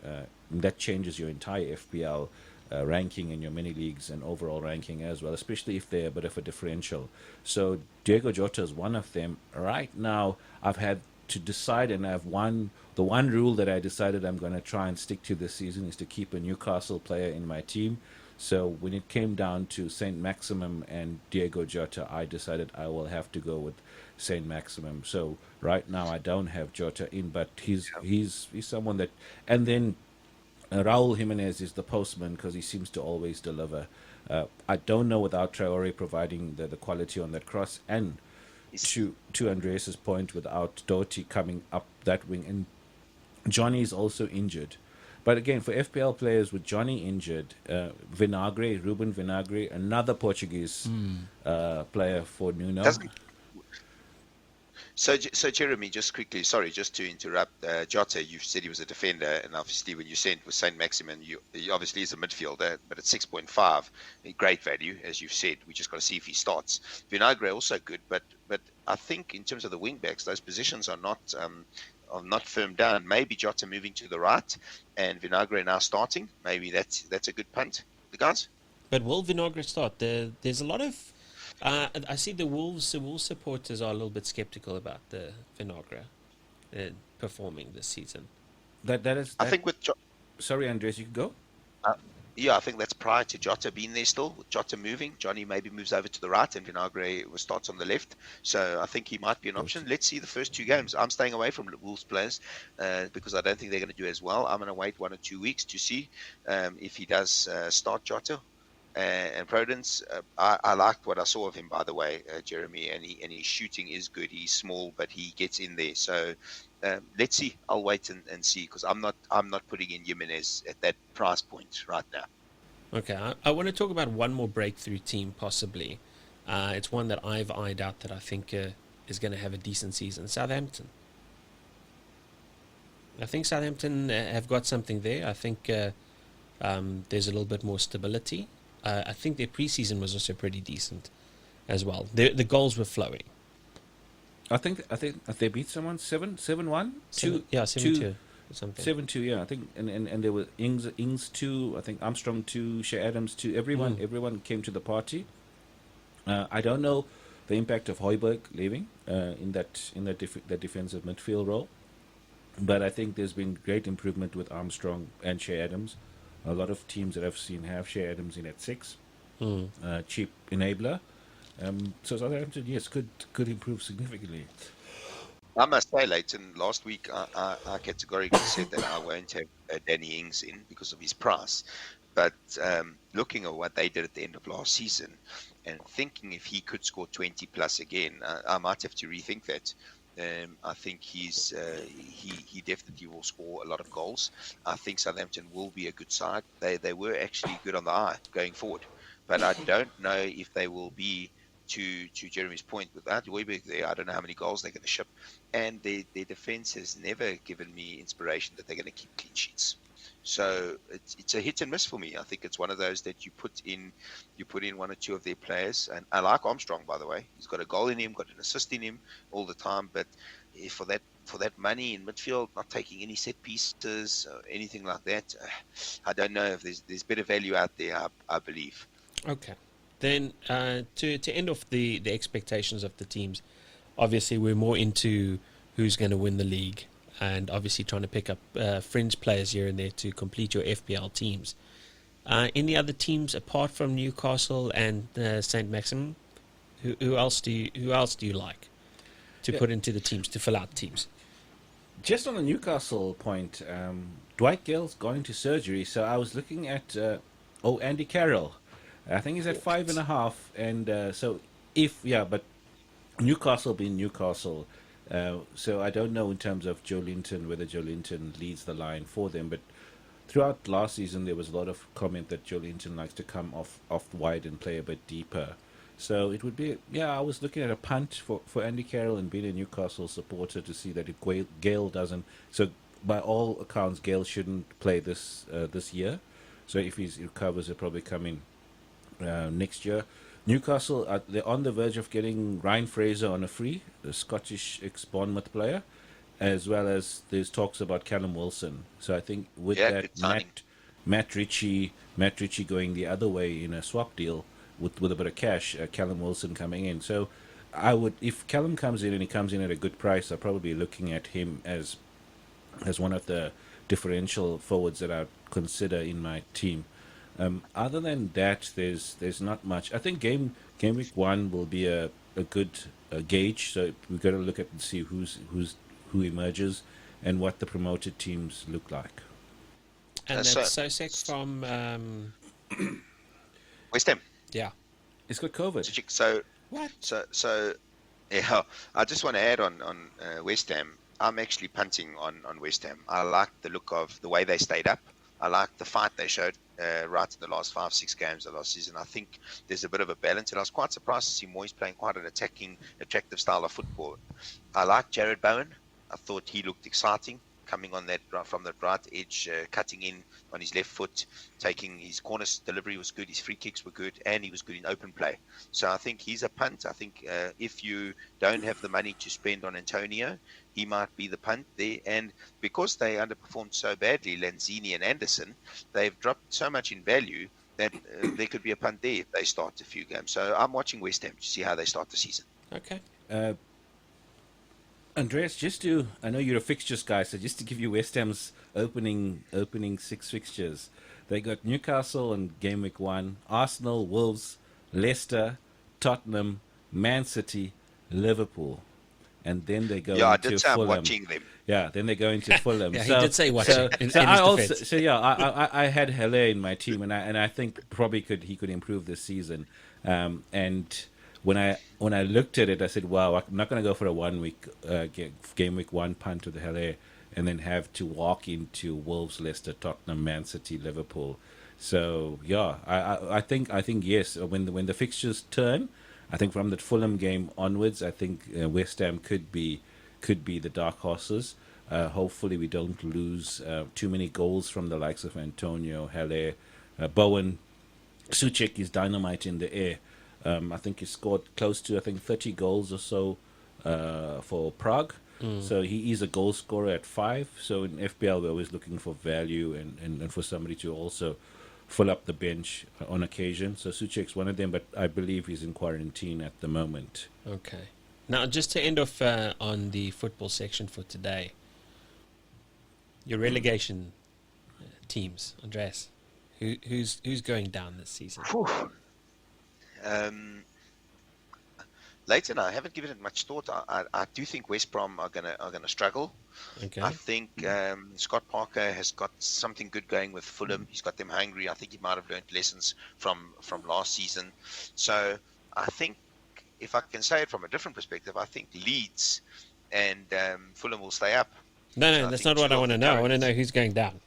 That changes your entire FPL ranking in your mini leagues and overall ranking as well, especially if they're a bit of a differential. So Diego Jota is one of them. Right now, I've had to decide, and the one rule that I decided I'm going to try and stick to this season is to keep a Newcastle player in my team. So when it came down to Saint Maximum and Diego Jota, I decided I will have to go with Saint Maximum. So right now I don't have Jota in, but he's someone that. And then Raul Jimenez is the postman because he seems to always deliver. I don't know without Traore providing the quality on that cross, and to Andreas's point, without Doherty coming up that wing, and Johnny is also injured. But again, for FPL players with Johnny injured, Ruben Vinagre, another Portuguese player for Nuno. Doesn't So Jeremy, just quickly, sorry, just to interrupt. Jota, you said he was a defender, and obviously when you sent with Saint Maximin, he obviously is a midfielder, but at 6.5, great value, as you've said. We just got to see if he starts. Vinagre also good, but I think in terms of the wing backs, those positions are not firm down. Maybe Jota moving to the right, and Vinagre now starting. Maybe that's a good punt, the guys. But will Vinagre start? There's a lot of... I see the Wolves supporters are a little bit skeptical about the Vinagre performing this season. I think with Sorry, Andres, you can go. Yeah, I think that's prior to Jota being there still. With Jota moving, Johnny maybe moves over to the right and Vinagre starts on the left. So I think he might be an option. Let's see the first 2 games. I'm staying away from the Wolves players because I don't think they're going to do as well. I'm going to wait 1 or 2 weeks to see if he does start Jota. And Prudence, I liked what I saw of him, by the way, Jeremy, and his shooting is good. He's small, but he gets in there. So let's see. I'll wait and see because I'm not putting in Jimenez at that price point right now. Okay, I want to talk about one more breakthrough team possibly. It's one that I've eyed out that I think is going to have a decent season. Southampton. I think Southampton have got something there. I think there's a little bit more stability. I think their preseason was also pretty decent as well. The goals were flowing. I think they beat someone 7-1? 7-2 something. 7-2, yeah. I think and there were Ings 2, I think Armstrong 2, Shea Adams 2. Everyone came to the party. I don't know the impact of Højbjerg leaving in that defensive midfield role, but I think there's been great improvement with Armstrong and Shea Adams. A lot of teams that I've seen have Shea Adams in at 6. Cheap enabler. So Southampton, yes, could improve significantly. I must say, Leighton, last week I categorically said that I won't have Danny Ings in because of his price. But looking at what they did at the end of last season and thinking if he could score 20 plus again, I might have to rethink that. I think he definitely will score a lot of goals. I think Southampton will be a good side. They were actually good on the eye going forward, but I don't know if they will be to Jeremy's point without Højbjerg there. I don't know how many goals they're going to ship, and their defense has never given me inspiration that they're going to keep clean sheets. So it's a hit and miss for me. I think it's one of those that you put in 1 or 2 of their players, and I like Armstrong, by the way. He's got a goal in him, got an assist in him all the time. But for that money in midfield, not taking any set pieces or anything like that, I don't know if there's better value out there. I believe. Okay, then to end off the expectations of the teams, obviously we're more into who's going to win the league. And obviously trying to pick up fringe players here and there to complete your FPL teams. Any other teams apart from Newcastle and Saint Maximin? Who else do you like to put into the teams to fill out teams? Just on the Newcastle point, Dwight Gale's gone into surgery, so I was looking at Andy Carroll. I think he's at 5.5, and but Newcastle being Newcastle. So I don't know in terms of Joe Linton, whether Joe Linton leads the line for them, but throughout last season there was a lot of comment that Joe Linton likes to come off wide and play a bit deeper. So it would be, I was looking at a punt for Andy Carroll and being a Newcastle supporter to see that if Gale doesn't, so by all accounts Gale shouldn't play this year. So if he recovers, he'll probably come in next year. Newcastle, they're on the verge of getting Ryan Fraser on a free, the Scottish ex-Bournemouth player, as well as there's talks about Callum Wilson. So I think with that, Matt Ritchie going the other way in a swap deal with a bit of cash, Callum Wilson coming in. So I would, if Callum comes in and he comes in at a good price, I'll probably be looking at him as one of the differential forwards that I'd consider in my team. Other than that, there's not much. I think game week 1 will be a good gauge. So we've got to look at and see who emerges and what the promoted teams look like. And that's Sosek from West Ham. Yeah, it's got COVID. So what? So yeah, I just want to add on West Ham. I'm actually punting on West Ham. I like the look of the way they stayed up. I like the fight they showed right in the last 5-6 games of last season. I think there's a bit of a balance, and I was quite surprised to see Moyes playing quite an attacking, attractive style of football. I like Jared Bowen. I thought he looked exciting, coming on that from the right edge, cutting in on his left foot, taking his corner delivery was good, his free kicks were good, and he was good in open play. So I think he's a punt. I think if you don't have the money to spend on Antonio, he might be the punt there. And because they underperformed so badly, Lanzini and Anderson, they've dropped so much in value that there could be a punt there if they start a few games. So I'm watching West Ham to see how they start the season. Okay. Andreas, I know you're a fixtures guy, so just to give you West Ham's opening 6 fixtures. They got Newcastle in game week 1, Arsenal, Wolves, Leicester, Tottenham, Man City, Liverpool. And then they go into Fulham. I did say I'm watching them. Yeah, then they go into Fulham. Yeah, he did say watching. I had Haller in my team, and I think probably he could improve this season. And when I looked at it, I said, "Wow, I'm not going to go for a 1 week game week 1 punt with Haller, and then have to walk into Wolves, Leicester, Tottenham, Man City, Liverpool." So yeah, I think yes, when the fixtures turn. I think from the Fulham game onwards, I think West Ham could be the dark horses. Hopefully, we don't lose too many goals from the likes of Antonio, Haller, Bowen. Souček is dynamite in the air. I think he scored close to 30 goals or so for Prague. So he is a goal scorer at 5. So in FPL, we're always looking for value and for somebody to also fill up the bench on occasion. So Souček's one of them, but I believe he's in quarantine at the moment. Okay. Now, just to end off on the football section for today, your relegation teams, Andreas, who's going down this season? Leighton, I haven't given it much thought. I do think West Brom are gonna struggle. Okay. I think Scott Parker has got something good going with Fulham. He's got them hungry. I think he might have learned lessons from last season. So I think, if I can say it from a different perspective, I think Leeds and Fulham will stay up. No, that's not what I want to know. I want to know who's going down.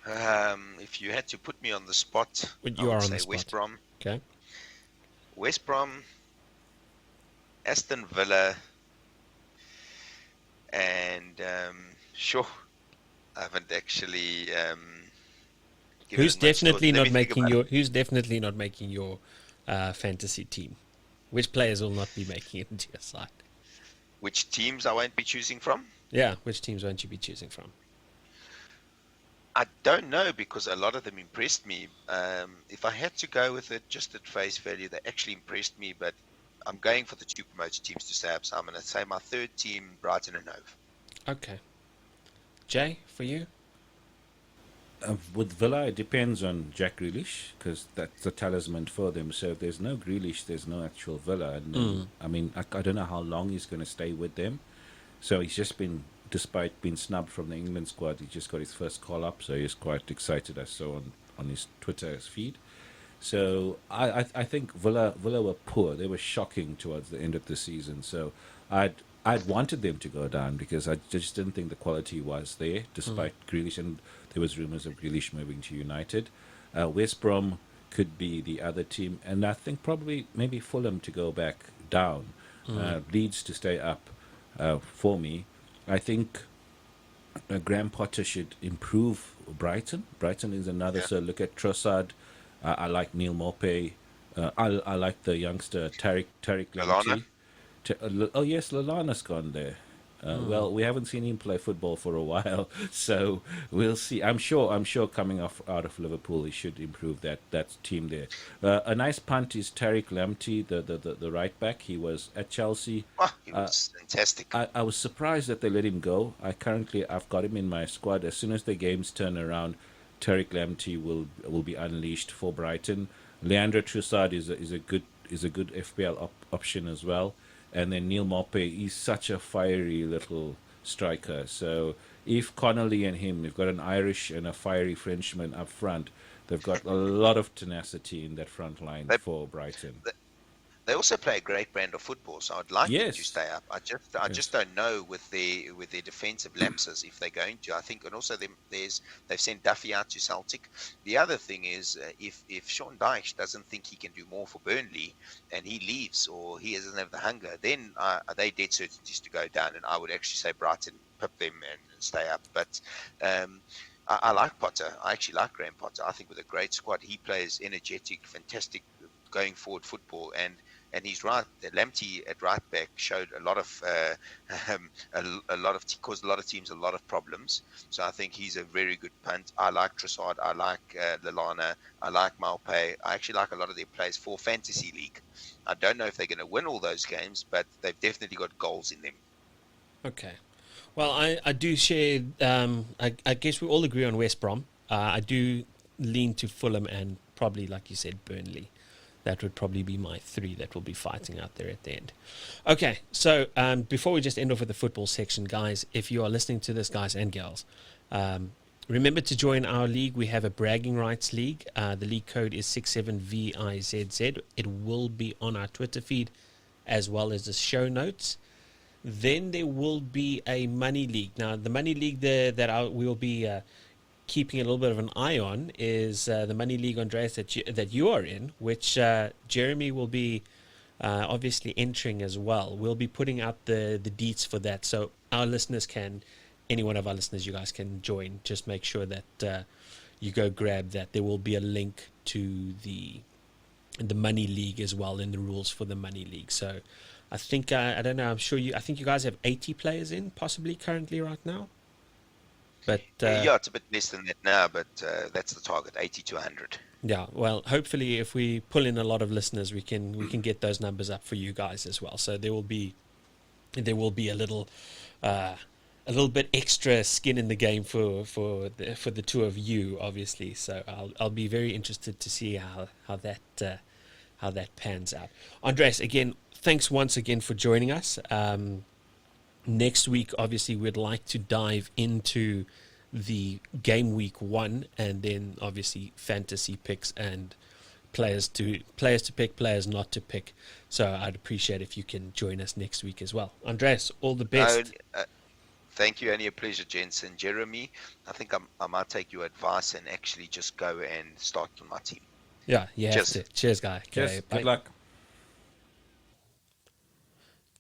If you had to put me on the spot, You are on the spot. West Brom. Okay. West Brom, Aston Villa, and sure, I haven't actually. Who's definitely not making your fantasy team? Which players will not be making it into your side? Which teams I won't be choosing from? Yeah, which teams won't you be choosing from? I don't know, because a lot of them impressed me. If I had to go with it just at face value, they actually impressed me, but I'm going for the 2 promoted teams to stay up, so I'm going to say my third team, Brighton and Hove. Okay. Jay, for you? With Villa, it depends on Jack Grealish, because that's the talisman for them. So if there's no Grealish, there's no actual Villa. And I mean, I don't know how long he's going to stay with them. So he's just been, despite being snubbed from the England squad, he just got his first call up, so he's quite excited, I saw on his Twitter feed. So I think Villa were poor. They were shocking towards the end of the season. So I'd wanted them to go down, because I just didn't think the quality was there, despite Grealish, and there was rumours of Grealish moving to United. West Brom could be the other team, and I think probably maybe Fulham to go back down. Leeds to stay up for me. I think Graham Potter should improve Brighton. Brighton is another. Yeah. So look at Trossard. I like Neil Maupay. I like the youngster Tariq Lamptey. Oh yes, Lallana's gone there. Well, we haven't seen him play football for a while, so we'll see. I'm sure coming out of Liverpool, he should improve that team there. A nice punt is Tariq Lamptey, the right back. He was at Chelsea. Oh, he was fantastic. I was surprised that they let him go. I've got him in my squad. As soon as the games turn around, Tariq Lamptey will be unleashed for Brighton. Leandro Trossard is a good FPL option as well. And then Neil Maupay is such a fiery little striker. So if Connolly and him, they've got an Irish and a fiery Frenchman up front, they've got a lot of tenacity in that front line for Brighton. They also play a great brand of football, so I'd like them to Yes. stay up. I just don't know with their defensive lapses if they're going to. I think, and also they've sent Duffy out to Celtic. The other thing is if Sean Dyche doesn't think he can do more for Burnley and he leaves or he doesn't have the hunger, then they dead certainties to go down. And I would actually say Brighton pip them and stay up. But I like Potter. I actually like Graham Potter. I think with a great squad, he plays energetic, fantastic, going forward football, and he's right. Lamptey at right back showed a lot of caused a lot of teams a lot of problems. So I think he's a very good punt. I like Trossard. I like Lallana. I like Maupay. I actually like a lot of their players for Fantasy League. I don't know if they're going to win all those games, but they've definitely got goals in them. Okay. Well, I do share. I guess we all agree on West Brom. I do lean to Fulham and probably, like you said, Burnley. That would probably be my three that will be fighting out there at the end. Okay, so before we just end off with the football section, guys, if you are listening to this, guys and gals, remember to join our league. We have a bragging rights league. The league code is 67VIZZ. It will be on our Twitter feed as well as the show notes. Then there will be a money league. Now, the money league that we will be keeping a little bit of an eye on is the money league, Andreas, that you are in, which Jeremy will be obviously entering as well. We'll be putting out the deets for that, so our listeners any one of our listeners, you guys can join. Just make sure that you go grab that. There will be a link to the money league as well in the rules for the money league. So I think I don't know. I think you guys have 80 players in possibly currently right now. But yeah, it's a bit less than that now, but that's the target, 80 to 100. Yeah, well, hopefully if we pull in a lot of listeners, we can get those numbers up for you guys as well. So there will be a little bit extra skin in the game for the two of you, obviously. So I'll be very interested to see how that pans out. Andres, again, thanks once again for joining us. Next week, obviously, we'd like to dive into the game week 1, and then obviously fantasy picks and players to pick, players not to pick. So I'd appreciate if you can join us next week as well. Andreas, all the best. Thank you, only a pleasure, Jensen. Jeremy, I think I might take your advice and actually just go and start on my team. Yeah, have to. Cheers, guy. Cheers. Good luck.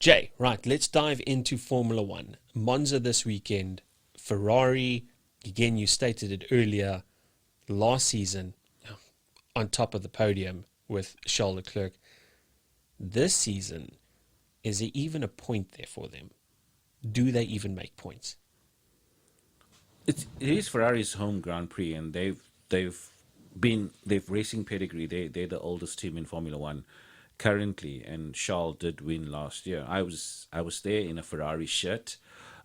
Jay, right, let's dive into Formula One. Monza this weekend, Ferrari, again, you stated it earlier, last season, on top of the podium with Charles Leclerc. This season, is there even a point there for them? Do they even make points? It is Ferrari's home Grand Prix, and they've racing pedigree. They're the oldest team in Formula One currently, and Charles did win last year. I was there in a Ferrari shirt.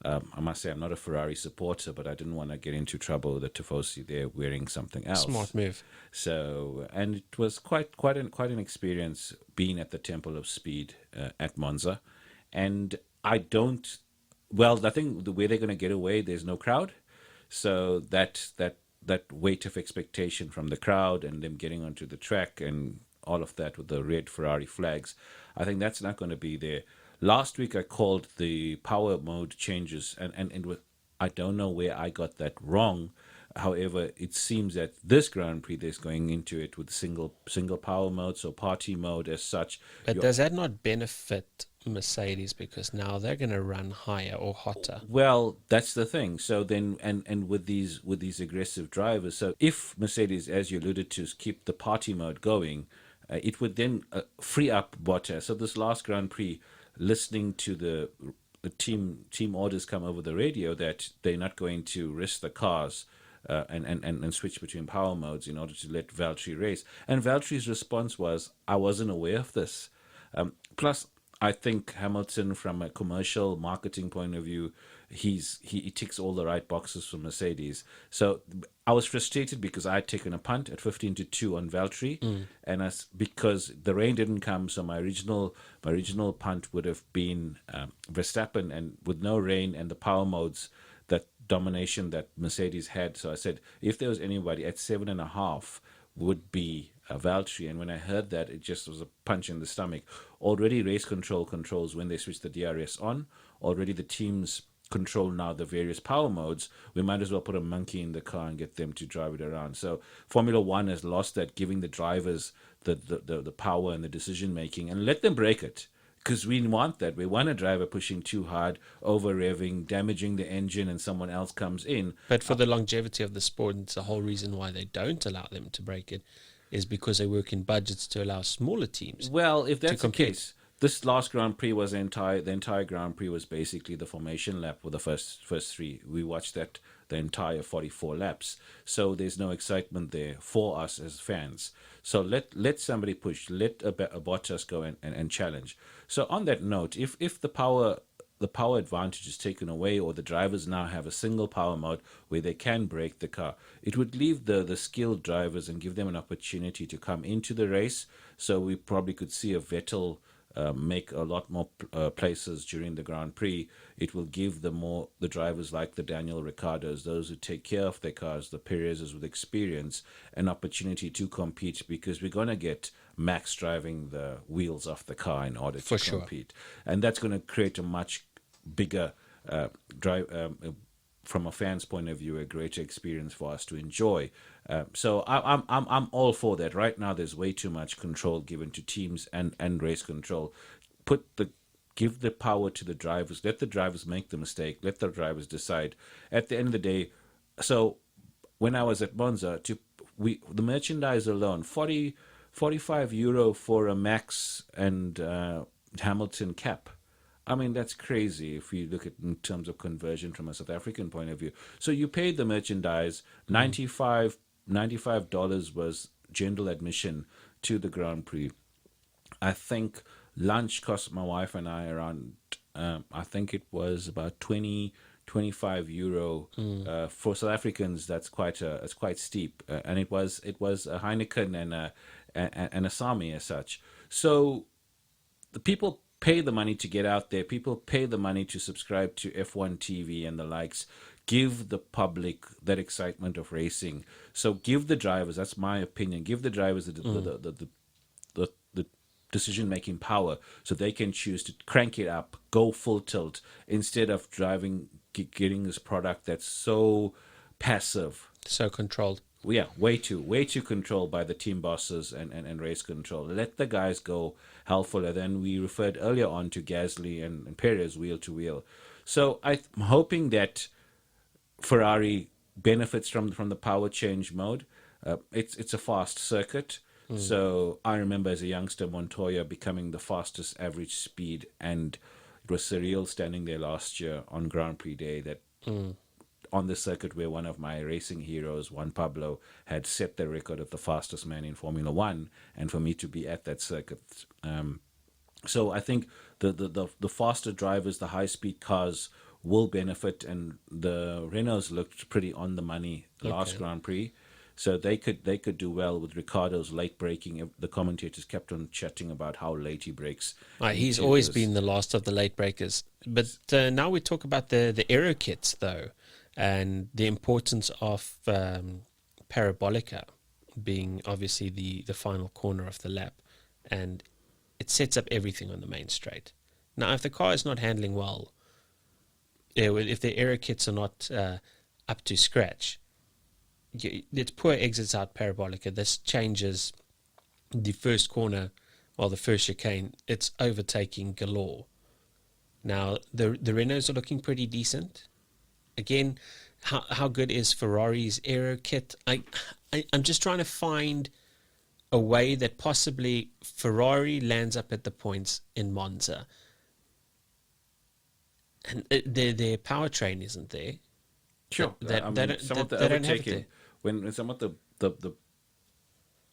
I must say I'm not a Ferrari supporter, but I didn't want to get into trouble with the Tifosi there wearing something else. Smart move. So, and it was quite an experience being at the Temple of Speed at Monza, and I think the way they're going to get away, there's no crowd, so that weight of expectation from the crowd and them getting onto the track and all of that with the red Ferrari flags, I think that's not going to be there. Last week I called the power mode changes, and I don't know where I got that wrong. However, it seems that this Grand Prix they're going into it with single power mode, so party mode as such. But does that not benefit Mercedes because now they're going to run higher or hotter? Well, that's the thing. So then, and with these aggressive drivers, so if Mercedes, as you alluded to, keep the party mode going, it would then free up Bottas. So this last Grand Prix, listening to the team orders come over the radio that they're not going to risk the cars and switch between power modes in order to let Valtteri race. And Valtteri's response was, I wasn't aware of this. Plus, I think Hamilton, from a commercial marketing point of view, he ticks all the right boxes for Mercedes. So I was frustrated because I had taken a punt at 15-2 on Valtteri, and because the rain didn't come, so my original punt would have been Verstappen, and with no rain and the power modes, that domination that Mercedes had. So I said, if there was anybody at 7.5, would be Valtteri, and when I heard that, it just was a punch in the stomach. Already race control controls when they switch the DRS on. Already the teams control now the various power modes. We might as well put a monkey in the car and get them to drive it around. So Formula One has lost that, giving the drivers the power and the decision making, and let them break it. Because we want that. We want a driver pushing too hard, over revving, damaging the engine, and someone else comes in. But for the longevity of the sport, it's the whole reason why they don't allow them to break it, is because they work in budgets to allow smaller teams. Well, if that's the compete. case, this last Grand Prix was the entire Grand Prix was basically the formation lap with the first three. We watched that the entire 44 laps. So there's no excitement there for us as fans. So let somebody push, let a Bottas go and challenge. So on that note, if the power advantage is taken away, or the drivers now have a single power mode where they can brake the car, it would leave the skilled drivers and give them an opportunity to come into the race. So we probably could see a Vettel make a lot more places during the Grand Prix. It will give the drivers like the Daniel Ricciardos, those who take care of their cars, the Perez's with experience, an opportunity to compete, because we're going to get Max driving the wheels off the car in order to compete. And that's going to create a much bigger drive, from a fan's point of view, a greater experience for us to enjoy. So I'm all for that. Right now, there's way too much control given to teams and race control. Give the power to the drivers. Let the drivers make the mistake. Let the drivers decide. At the end of the day, so when I was at Monza, the merchandise alone, 45 euro for a Max and Hamilton cap. I mean, that's crazy if you look at in terms of conversion from a South African point of view. So you paid the merchandise, $95 was general admission to the Grand Prix. I think lunch cost my wife and I around, I think it was about 25 euro. For South Africans, it's quite steep. And it was a Heineken and a Sami as such. So the people pay the money to get out there. People pay the money to subscribe to F1 TV and the likes. Give the public that excitement of racing. So give the drivers, that's my opinion, give the drivers the decision-making power, so they can choose to crank it up, go full tilt, instead of getting this product that's so passive. So controlled. Yeah, way too controlled by the team bosses and race control. Let the guys go helpful. Then we referred earlier on to Gasly and Perez wheel to wheel. So I'm hoping that Ferrari benefits from the power change mode. It's a fast circuit. So I remember as a youngster Montoya becoming the fastest average speed, and it was surreal standing there last year on Grand Prix Day that on the circuit where one of my racing heroes, Juan Pablo, had set the record of the fastest man in Formula One, and for me to be at that circuit. So I think the faster drivers, the high-speed cars will benefit, and the Renaults looked pretty on the money last Grand Prix. So they could do well with Ricciardo's late braking. The commentators kept on chatting about how late he brakes. He's always been the last of the late breakers. But now we talk about the aero kits, though, and the importance of Parabolica being obviously the final corner of the lap. And it sets up everything on the main straight. Now, if the car is not handling well, if the aero kits are not up to scratch, it's poor exits out Parabolica. This changes the first corner, the first chicane. It's overtaking galore. Now, the Renaults are looking pretty decent. Again, how good is Ferrari's aero kit? I'm just trying to find a way that possibly Ferrari lands up at the points in Monza. And their powertrain isn't there. Sure. Some of the overtaking, when some of the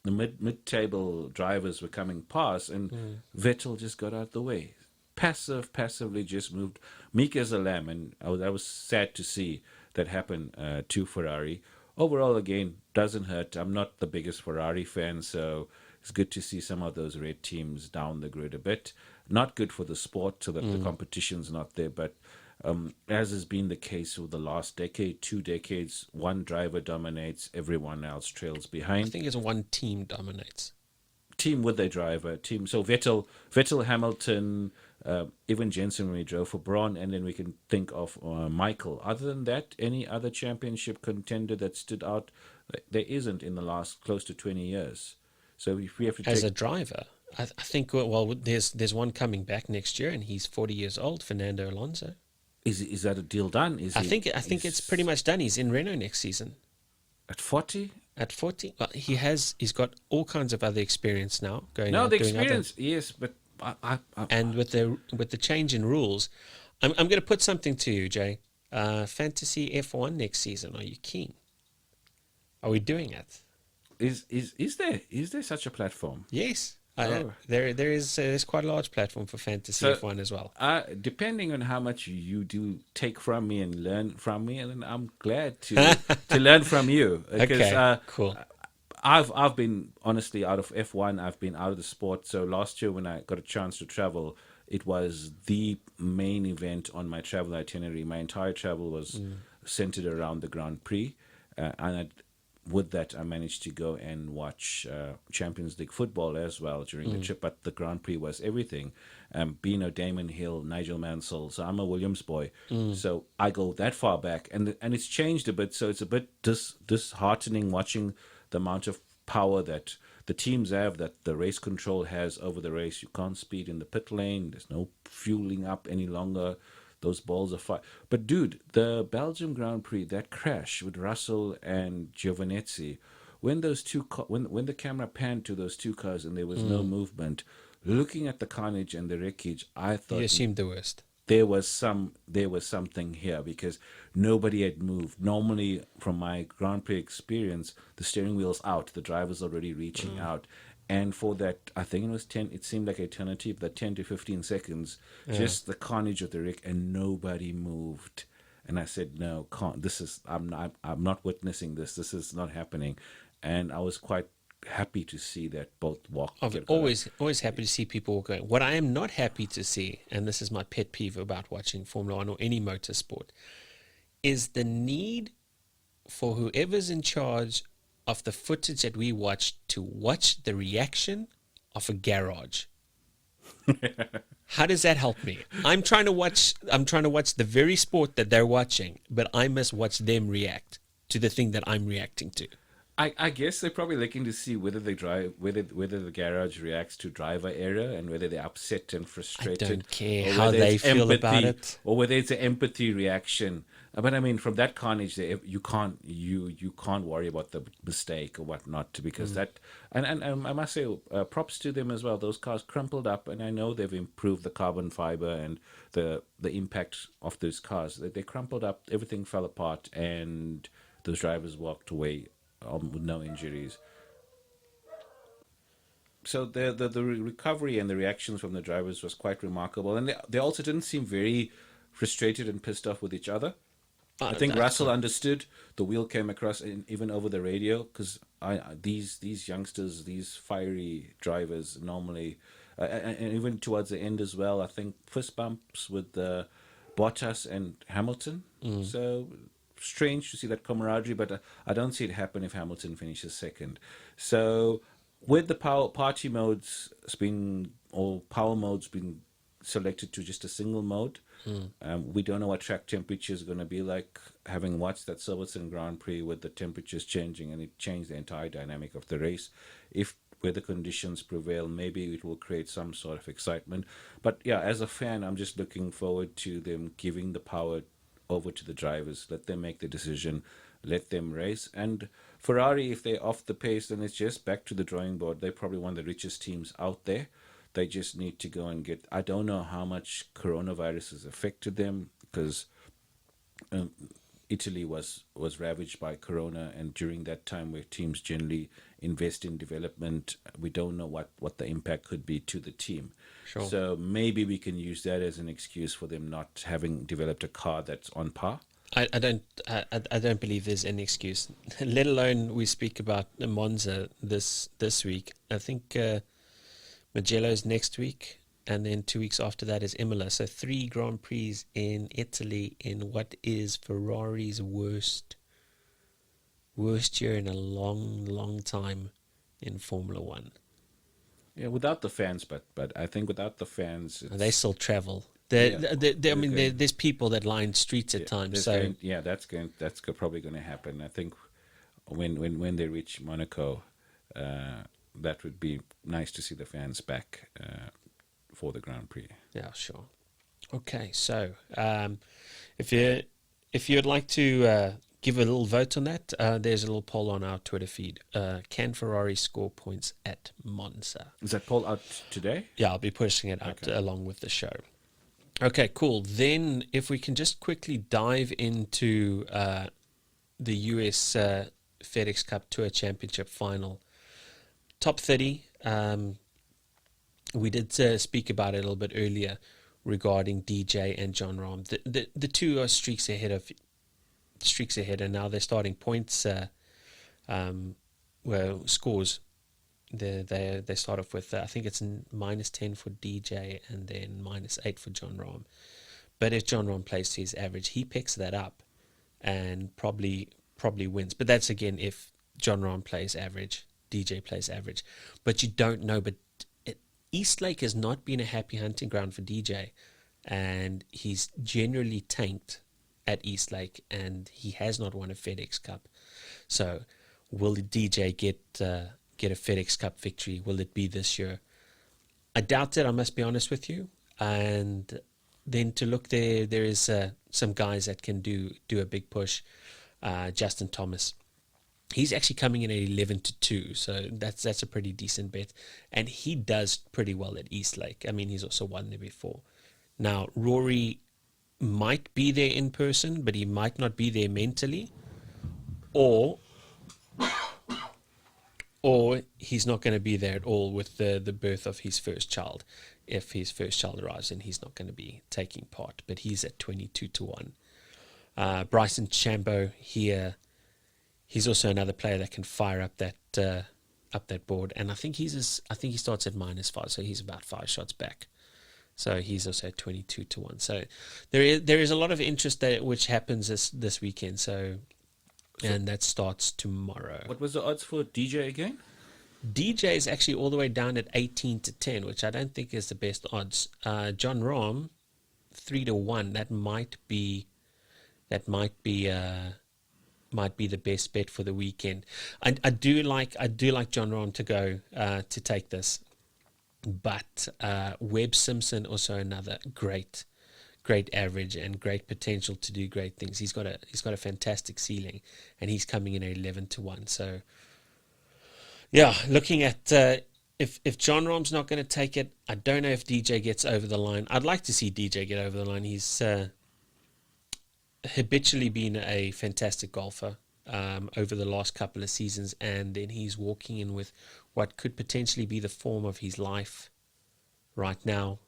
mid-table drivers were coming past, and Vettel just got out of the way. Passively just moved, meek as a lamb, and I was sad to see that happen to Ferrari. Overall, again, doesn't hurt. I'm not the biggest Ferrari fan, so it's good to see some of those red teams down the grid a bit. Not good for the sport, so that the competition's not there, but as has been the case for the last decade, 2 decades. One driver dominates, everyone else trails I behind. think it's one team dominates. Team with their driver, team. So Vettel, Hamilton, even Jensen when he drove for Braun, and then we can think of Michael. Other than that, any other championship contender that stood out, there isn't in the last close to 20 years. So if we have to As take a driver, I think, well, there's one coming back next year, and he's 40 years old, Fernando Alonso. is that a deal done? I think it's pretty much done. He's in Renault next season. At 40? At 40, well, he's got all kinds of other experience now going. No, out, the doing experience, yes, but and with the change in rules, I'm going to put something to you, Jay. Fantasy F1 next season. Are you keen? Are we doing it? is there such a platform? Yes. Oh. There's quite a large platform for Fantasy F1 as well. Depending on how much you do take from me and learn from me, and I'm glad to learn from you. Because, Okay, cool. I've been honestly out of F1. I've been out of the sport. So last year when I got a chance to travel, it was the main event on my travel itinerary. My entire travel was centered around the Grand Prix, with that, I managed to go and watch Champions League football as well during the trip. But the Grand Prix was everything. Bino, Damon Hill, Nigel Mansell. So I'm a Williams boy. So I go that far back, and it's changed a bit. So it's a bit disheartening watching the amount of power that the teams have, that the race control has over the race. You can't speed in the pit lane. There's no fueling up any longer. Those balls are fire. But dude, the Belgium Grand Prix, that crash with Russell and Giovinazzi, when those when the camera panned to those two cars and there was no movement, looking at the carnage and the wreckage, I thought You assumed the worst. there was something here, because nobody had moved. Normally, from my Grand Prix experience, the steering wheel's out, the driver's already reaching out. And for that, I think it was 10, it seemed like eternity, but 10 to 15 seconds, just the carnage of the wreck, and nobody moved. And I said, no, I'm not witnessing this. This is not happening. And I was quite happy to see that both walked. Always happy to see people walk away. What I am not happy to see, and this is my pet peeve about watching Formula One or any motorsport, is the need for whoever's in charge of the footage that we watch to watch the reaction of a garage. How does that help me? I'm trying to watch the very sport that they're watching, but I must watch them react to the thing that I'm reacting to. I guess they're probably looking to see whether the garage reacts to driver error, and whether they're upset and frustrated. I don't care how they feel about it, or whether it's an empathy reaction. But I mean, from that carnage, there you can't worry about the mistake or whatnot, because that and I must say, props to them as well. Those cars crumpled up, and I know they've improved the carbon fiber and the impact of those cars. They crumpled up, everything fell apart, and those drivers walked away with no injuries. So the recovery and the reactions from the drivers was quite remarkable, and they also didn't seem very frustrated and pissed off with each other. I think Russell understood. The wheel came across, even over the radio, because these youngsters, these fiery drivers, normally, and even towards the end as well, I think fist bumps with Bottas and Hamilton. So strange to see that camaraderie, but I don't see it happen if Hamilton finishes second. So with the party modes power modes being selected to just a single mode, we don't know what track temperature is going to be like. Having watched that Silverstone Grand Prix with the temperatures changing, and it changed the entire dynamic of the race. If weather conditions prevail, maybe it will create some sort of excitement. But yeah, as a fan, I'm just looking forward to them giving the power over to the drivers. Let them make the decision, let them race. And Ferrari, if they're off the pace, then it's just back to the drawing board. They're probably one of the richest teams out there. They just need to go and get, I don't know how much coronavirus has affected them, because Italy was ravaged by corona, and during that time where teams generally invest in development, we don't know what the impact could be to the team. Sure. So maybe we can use that as an excuse for them not having developed a car that's on par. I don't believe there's any excuse, let alone we speak about Monza this week. I think Mugello's next week, and then 2 weeks after that is Imola. So 3 Grand Prix in Italy in what is Ferrari's worst year in a long time in Formula One. Yeah, without the fans, but I think without the fans, They still travel. There's people that line streets at times. So that's probably going to happen. I think when they reach Monaco, that would be nice to see the fans back for the Grand Prix. Yeah, sure. Okay, so if you'd like to give a little vote on that, there's a little poll on our Twitter feed. Can Ferrari score points at Monza? Is that poll out today? Yeah, I'll be pushing it out along with the show. Okay, cool. Then if we can just quickly dive into the US FedEx Cup Tour Championship final. Top 30. We did speak about it a little bit earlier regarding DJ and John Rahm. The two are streaks ahead, and now they're starting points. Scores. They start off with I think it's -10 for DJ and then -8 for John Rahm. But if John Rahm plays to his average, he picks that up and probably wins. But that's again if John Rahm plays average, DJ plays average. But you don't know. But Eastlake has not been a happy hunting ground for DJ, and he's generally tanked at Eastlake, and he has not won a FedEx Cup. So will DJ get a FedEx Cup victory? Will it be this year? I doubt it, I must be honest with you. And then to look there is some guys that can do a big push. Justin Thomas. He's actually coming in at 11-2, so that's a pretty decent bet. And he does pretty well at Eastlake. I mean, he's also won there before. Now, Rory might be there in person, but he might not be there mentally. Or he's not going to be there at all with the birth of his first child. If his first child arrives, then he's not going to be taking part. But he's at 22-1. Bryson Chambo here. He's also another player that can fire up that board, and I think he starts at -5, so he's about 5 shots back. So he's also at 22-1. So there is a lot of interest there, which happens this weekend. And that starts tomorrow. What was the odds for DJ again? DJ is actually all the way down at 18-10, which I don't think is the best odds. John Rahm 3-1. That might be the best bet for the weekend. I do like John Rahm to go to take this, but Webb Simpson also another great average and great potential to do great things. He's got a fantastic ceiling, and he's coming in at 11-1. So yeah, looking at if John Rahm's not going to take it, I don't know if DJ gets over the line. I'd like to see DJ get over the line. He's habitually been a fantastic golfer over the last couple of seasons, and then he's walking in with what could potentially be the form of his life right now.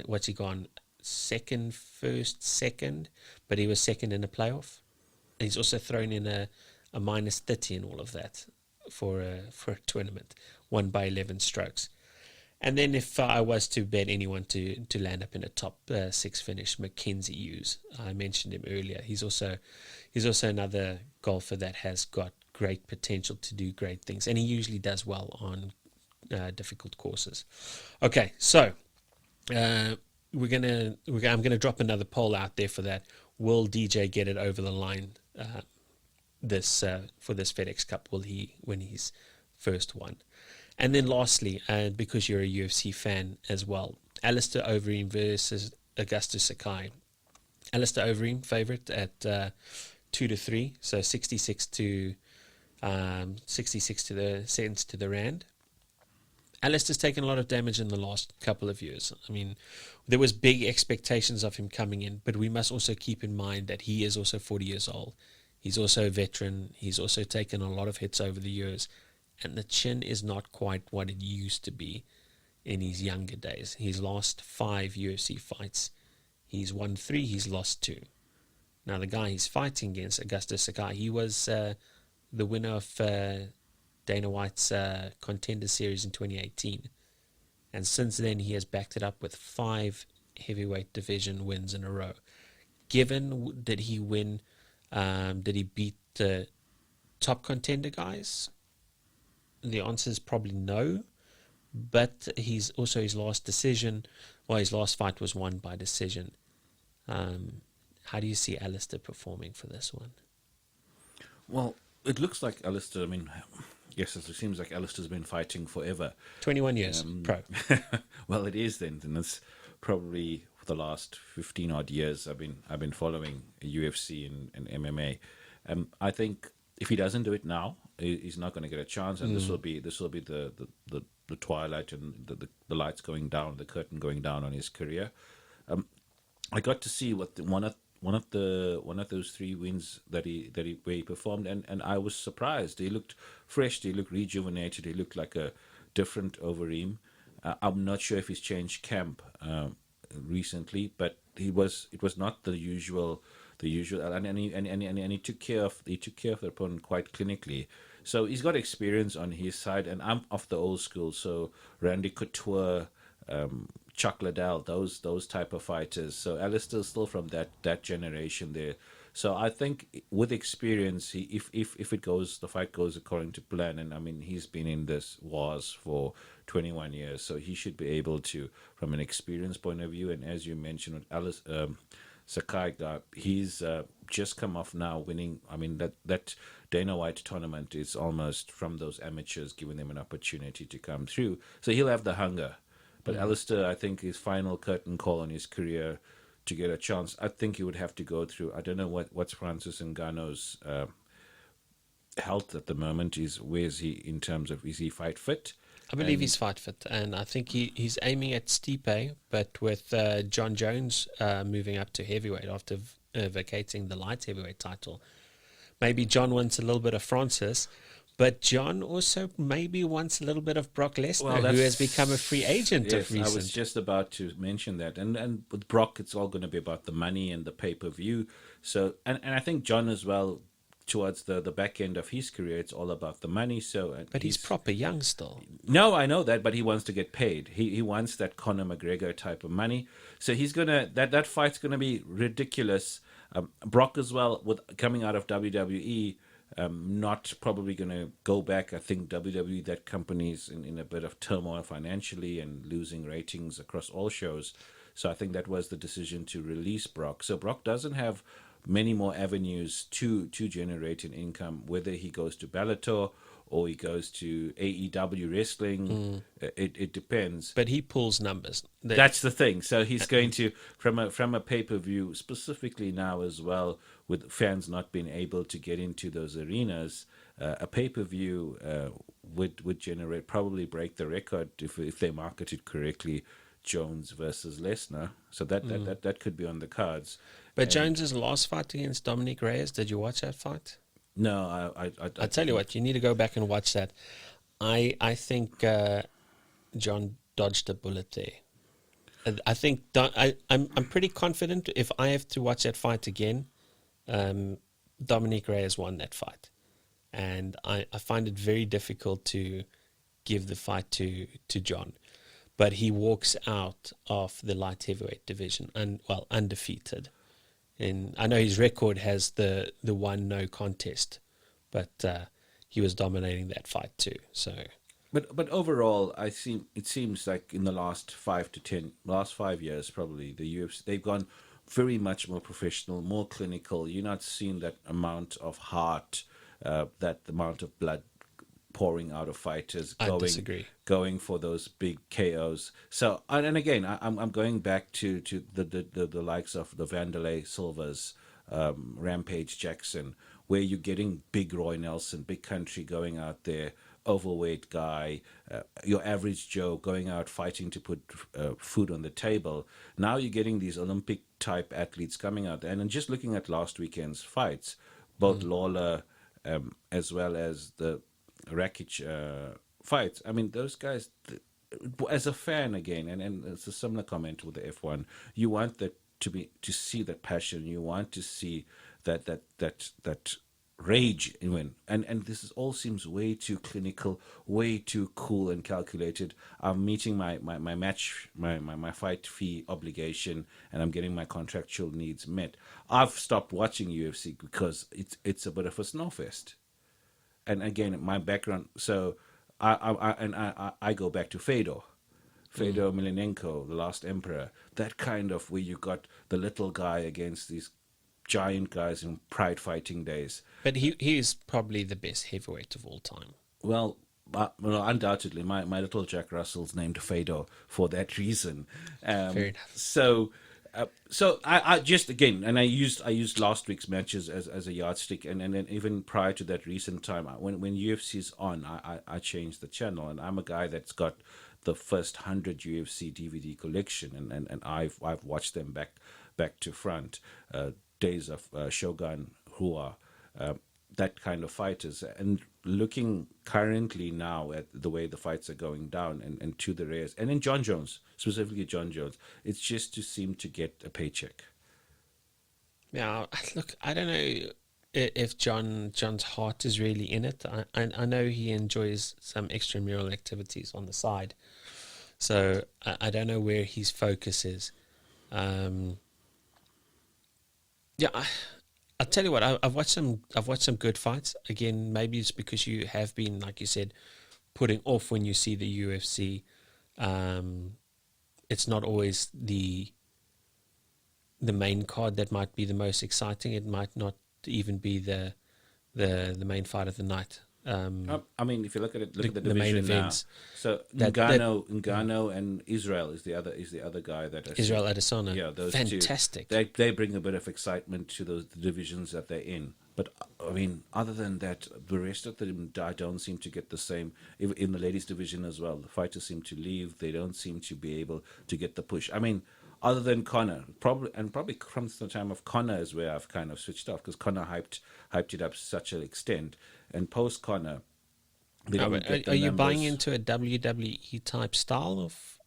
What's he gone? Second, but he was second in a playoff. And he's also thrown in a -30 in all of that for a tournament, won by 11 strokes. And then if I was to bet anyone to land up in a top 6 finish, Mackenzie Hughes. I mentioned him earlier. He's also another golfer that has got great potential to do great things, and he usually does well on difficult courses. Okay, so I'm gonna drop another poll out there for that. Will DJ get it over the line for this FedEx Cup? Will he win his first one? And then lastly, because you're a UFC fan as well, Alistair Overeem versus Augustus Sakai. Alistair Overeem favorite at 2-3, so 66 to the cents to the rand. Alistair's taken a lot of damage in the last couple of years. I mean, there was big expectations of him coming in, but we must also keep in mind that he is also 40 years old. He's also a veteran. He's also taken a lot of hits over the years, and the chin is not quite what it used to be in his younger days. He's lost 5 UFC fights. He's won 3, he's lost 2. Now, the guy he's fighting against, Augustus Sakai, he was the winner of Dana White's Contender Series in 2018. And since then, he has backed it up with 5 heavyweight division wins in a row. Given, did he win? Did he beat the top contender guys? The answer is probably no. But his last decision, his last fight was won by decision. How do you see Alistair performing for this one? Well, it looks like Alistair, yes, it seems like Alistair's been fighting forever. 21 years, pro. Well, it is then. And it's probably for the last 15 odd years I've been following UFC and MMA. I think if he doesn't do it now, he's not going to get a chance, and this will be the twilight and the lights going down, the curtain going down on his career. I got to see what one of those 3 wins that where he performed, and I was surprised. He looked fresh. He looked rejuvenated. He looked like a different Overeem. I'm not sure if he's changed camp recently, but it was not the usual, and he took care of the opponent quite clinically. So he's got experience on his side, and I'm of the old school. So Randy Couture, Chuck Liddell, those type of fighters. So Alistair's still from that generation there. So I think with experience, if the fight goes according to plan, and he's been in this wars for 21 years, so he should be able to, from an experience point of view. And as you mentioned with Alice, Sakai, he's just come off now winning. That Dana White tournament is almost from those amateurs, giving them an opportunity to come through. So he'll have the hunger. But Alistair, I think his final curtain call on his career to get a chance, I think he would have to go through. I don't know what's Francis Ngannou's health at the moment. Where is he in terms of, is he fight fit? I believe he's fight fit, and I think he's aiming at Stipe, but with John Jones moving up to heavyweight after vacating the light heavyweight title. Maybe John wants a little bit of Francis, but John also maybe wants a little bit of Brock Lesnar, who has become a free agent of recent. I was just about to mention that. And with Brock, it's all going to be about the money and the pay-per-view. So, and I think John as well, towards the back end of his career, it's all about the money. So, but he's proper young still. No, I know that, but he wants to get paid. He wants that Conor McGregor type of money. So he's gonna that fight's gonna be ridiculous. Brock as well, with coming out of WWE, not probably going to go back. I think WWE, that company's in a bit of turmoil financially and losing ratings across all shows. So I think that was the decision to release Brock. So Brock doesn't have many more avenues to generate an income, whether he goes to Bellator or he goes to AEW wrestling. It depends. But he pulls numbers. That's the thing. So he's going to, from a pay-per-view, specifically now as well, with fans not being able to get into those arenas, a pay-per-view would generate, probably break the record if they market it correctly, Jones versus Lesnar. So that could be on the cards. But Jones's last fight against Dominic Reyes, did you watch that fight? No, I tell you what, you need to go back and watch that. I think John dodged a bullet there. I think I'm pretty confident if I have to watch that fight again, Dominic Reyes won that fight, and I find it very difficult to give the fight to John, but he walks out of the light heavyweight division undefeated. And I know his record has the one no contest, but he was dominating that fight too. So, but overall, it seems like in the last 5 years, probably the UFC, they've gone very much more professional, more clinical. You're not seeing that amount of heart, that amount of blood pouring out of fighters going for those big KOs. So, and again, I'm going back to the likes of the Vanderlei Silvas, Rampage Jackson, where you're getting big Roy Nelson, big country going out there, overweight guy, your average Joe going out fighting to put food on the table. Now you're getting these Olympic type athletes coming out there. And just looking at last weekend's fights, both Lawler as well as the Rakic fights. I mean, those guys, as a fan again, and it's a similar comment with the F1. You want that to see that passion. You want to see that rage in win. And this is all seems way too clinical, way too cool and calculated. I'm meeting my fight fee obligation, and I'm getting my contractual needs met. I've stopped watching UFC because it's a bit of a snowfest. And again, my background, so I go back to Fedor. Fedor Emelianenko, the last emperor, that kind of where you got the little guy against these giant guys in pride fighting days. But he is probably the best heavyweight of all time. Well, undoubtedly, my little Jack Russell's named Fedor for that reason. Fair enough. So I just again, and I used last week's matches as a yardstick, and then even prior to that recent time, when UFC's on, I changed the channel, and I'm a guy that's got the first 100 UFC DVD collection, and I've watched them back to front. Days of Shogun, Rua, that kind of fighters, and looking currently now at the way the fights are going down, and to the rares, and in John Jones, specifically John Jones, it's just to seem to get a paycheck. Now, look, I don't know if John's heart is really in it. I know he enjoys some extramural activities on the side, so I don't know where his focus is. Yeah, I'll tell you what. I've watched some good fights. Again, maybe it's because you have been, like you said, putting off when you see the UFC. It's not always the main card that might be the most exciting. It might not even be the main fight of the night. I mean, if you look at the division main now. events. So Ngannou and Israel is the other guy that Israel Adesanya. Yeah, those fantastic. Two, they bring a bit of excitement to the divisions that they're in. But I mean, other than that, the rest of them I don't seem to get the same. In the ladies division as well, the fighters seem to leave. They don't seem to be able to get the push. I mean, other than Conor, probably comes the time of Conor is where I've kind of switched off, because Conor hyped it up to such an extent, and post Conor, are you buying into a WWE type style of?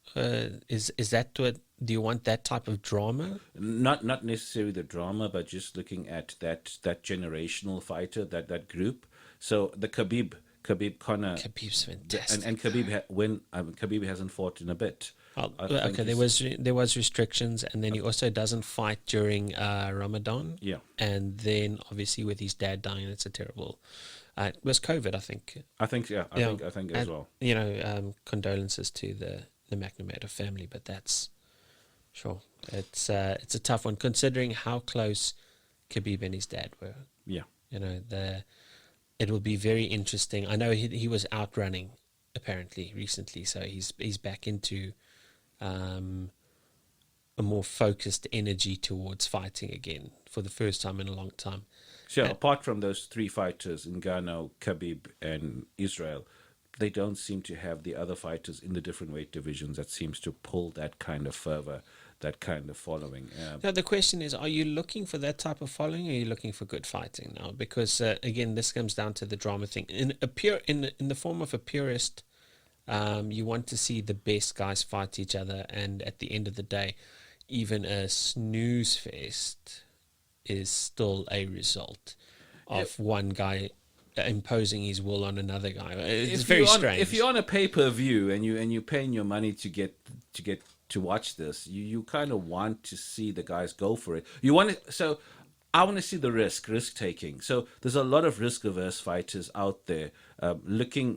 Is that what? Do you want that type of drama? Not necessarily the drama, but just looking at that generational fighter, that group. So the Khabib Conor. Khabib's fantastic. And Khabib hasn't fought in a bit. Okay, there was restrictions, and then he also doesn't fight during Ramadan. Yeah, and then obviously with his dad dying, it's a terrible. It was COVID, I think. I think as well. You know, condolences to the McNamara family, but that's sure it's a tough one considering how close Khabib and his dad were. Yeah, you know, it will be very interesting. I know he was out running apparently recently, so he's back into a more focused energy towards fighting again for the first time in a long time. So apart from those three fighters, Ngannou, Khabib, and Israel, they don't seem to have the other fighters in the different weight divisions that seems to pull that kind of fervor, that kind of following. Now the question is, are you looking for that type of following, or are you looking for good fighting now? Because again, this comes down to the drama thing. In the form of a purist, you want to see the best guys fight each other, and at the end of the day, even a snooze fest is still a result of one guy imposing his will on another guy. It's very strange. If you're on a pay-per-view and you're paying your money to get to watch this, you kind of want to see the guys go for it. I want to see the risk taking. So there's a lot of risk averse fighters out there looking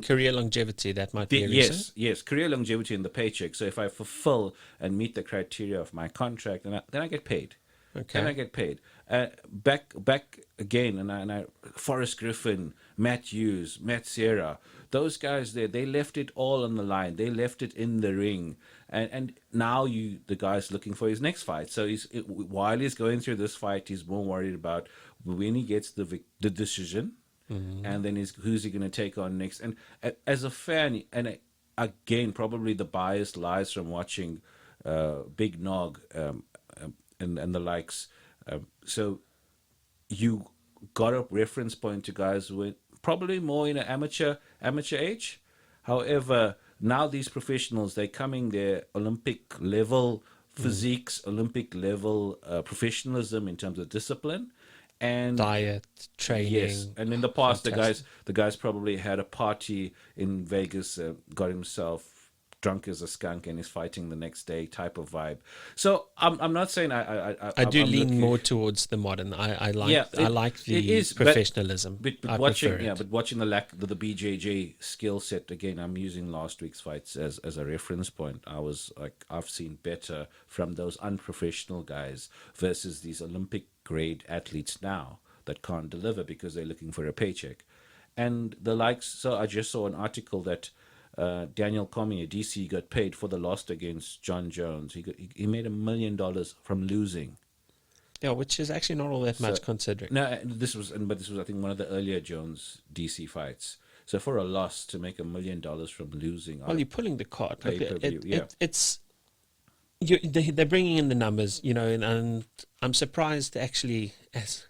career longevity. That might be a reason. Yes, career longevity and the paycheck. So if I fulfill and meet the criteria of my contract, then I get paid. Okay. Then I get paid. Back again, and I Forrest Griffin, Matt Hughes, Matt Serra, those guys there, they left it all on the line. They left it in the ring, and now the guy's looking for his next fight. So while he's going through this fight, he's more worried about when he gets the decision, and then who's he going to take on next. And as a fan, and again, probably the bias lies from watching Big Nog and the likes. So you got a reference point to guys with probably more in an amateur age. However, now these professionals, they're coming their Olympic level physiques, Olympic level professionalism in terms of discipline, and diet, training. yes, and in the past, Fantastic. the guys probably had a party in Vegas, got himself drunk as a skunk, and is fighting the next day type of vibe. So I'm not saying I do I'm lean looking, more towards the modern. I like yeah, I like it the is, professionalism. but I watching, prefer it. but watching the BJJ skill set again, I'm using last week's fights as a reference point. I was like, I've seen better from those unprofessional guys versus these Olympic grade athletes now that can't deliver because they're looking for a paycheck, and the likes. So I just saw an article that. Daniel Cormier, DC, got paid for the loss against John Jones. He made $1 million from losing. Yeah, which is actually not all that So, much considering. no, this was I think one of the earlier Jones DC fights. So for a loss to make $1 million from losing, Well, you're pulling the card. Look, pay-per-view, yeah. It's they're bringing in the numbers, and I'm surprised actually. As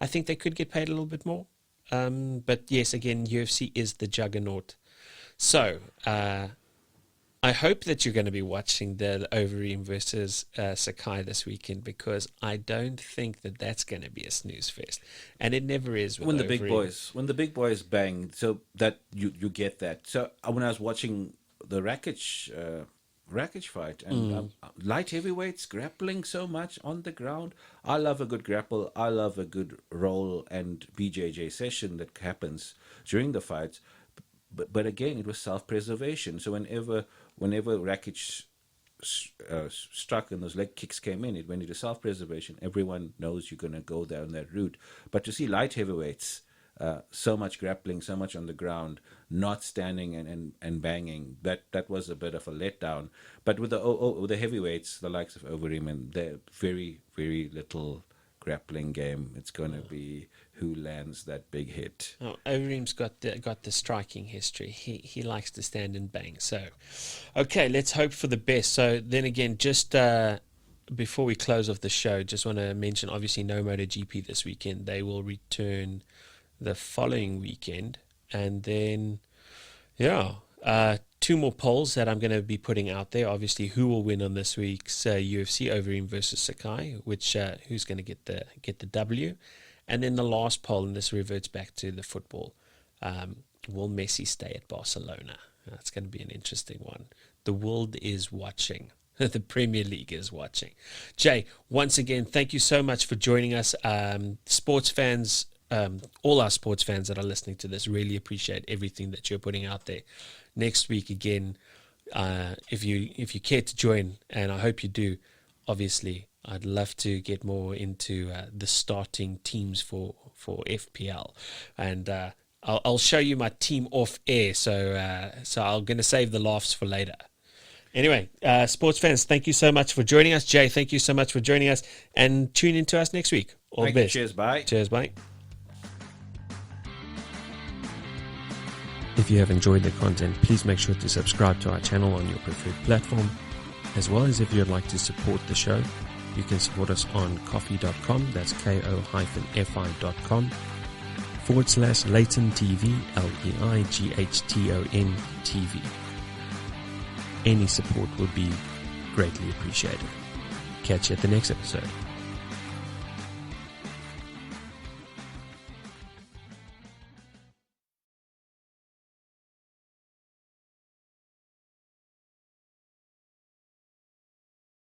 I think they could get paid a little bit more. But yes, again, UFC is the juggernaut. So I hope that you're going to be watching the Overeem versus Sakai this weekend, because I don't think that that's going to be a snooze fest, and it never is with when the Overeem. big boys bang, so that you get that. So when I was watching the Rakic fight, and light heavyweights grappling so much on the ground, I love a good grapple, I love a good roll and BJJ session that happens during the fights. But again, it was self-preservation. So whenever Rakic struck and those leg kicks came in, it went into self-preservation. Everyone knows you're going to go down that route. But to see light heavyweights, so much grappling, so much on the ground, not standing and banging, that was a bit of a letdown. But with the heavyweights, the likes of Overeem, and they're very, very little grappling game. It's going to be who lands that big hit. Oh, Overeem's got the striking history. He likes to stand and bang. So, okay, let's hope for the best. So then again, just before we close off the show, just want to mention, obviously, no Moto GP this weekend. They will return the following weekend, and then two more polls that I'm going to be putting out there. Obviously, who will win on this week's UFC, Overeem versus Sakai, which who's going to get the W. And then the last poll, and this reverts back to the football, will Messi stay at Barcelona? That's going to be an interesting one. The world is watching. The Premier League is watching. Jay, once again, thank you so much for joining us. Sports fans, all our sports fans that are listening to this, really appreciate everything that you're putting out there. Next week, again, if you care to join, and I hope you do, obviously, I'd love to get more into the starting teams for FPL, and I'll show you my team off air. So I'm going to save the laughs for later. Anyway, sports fans, thank you so much for joining us. Jay, thank you so much for joining us, and tune in to us next week. All the best. Cheers, bye. Cheers, bye. If you have enjoyed the content, please make sure to subscribe to our channel on your preferred platform, as well as if you'd like to support the show. You can support us on coffee.com, that's ko-fi.com/Leighton TV, Leighton TV. Any support would be greatly appreciated. Catch you at the next episode.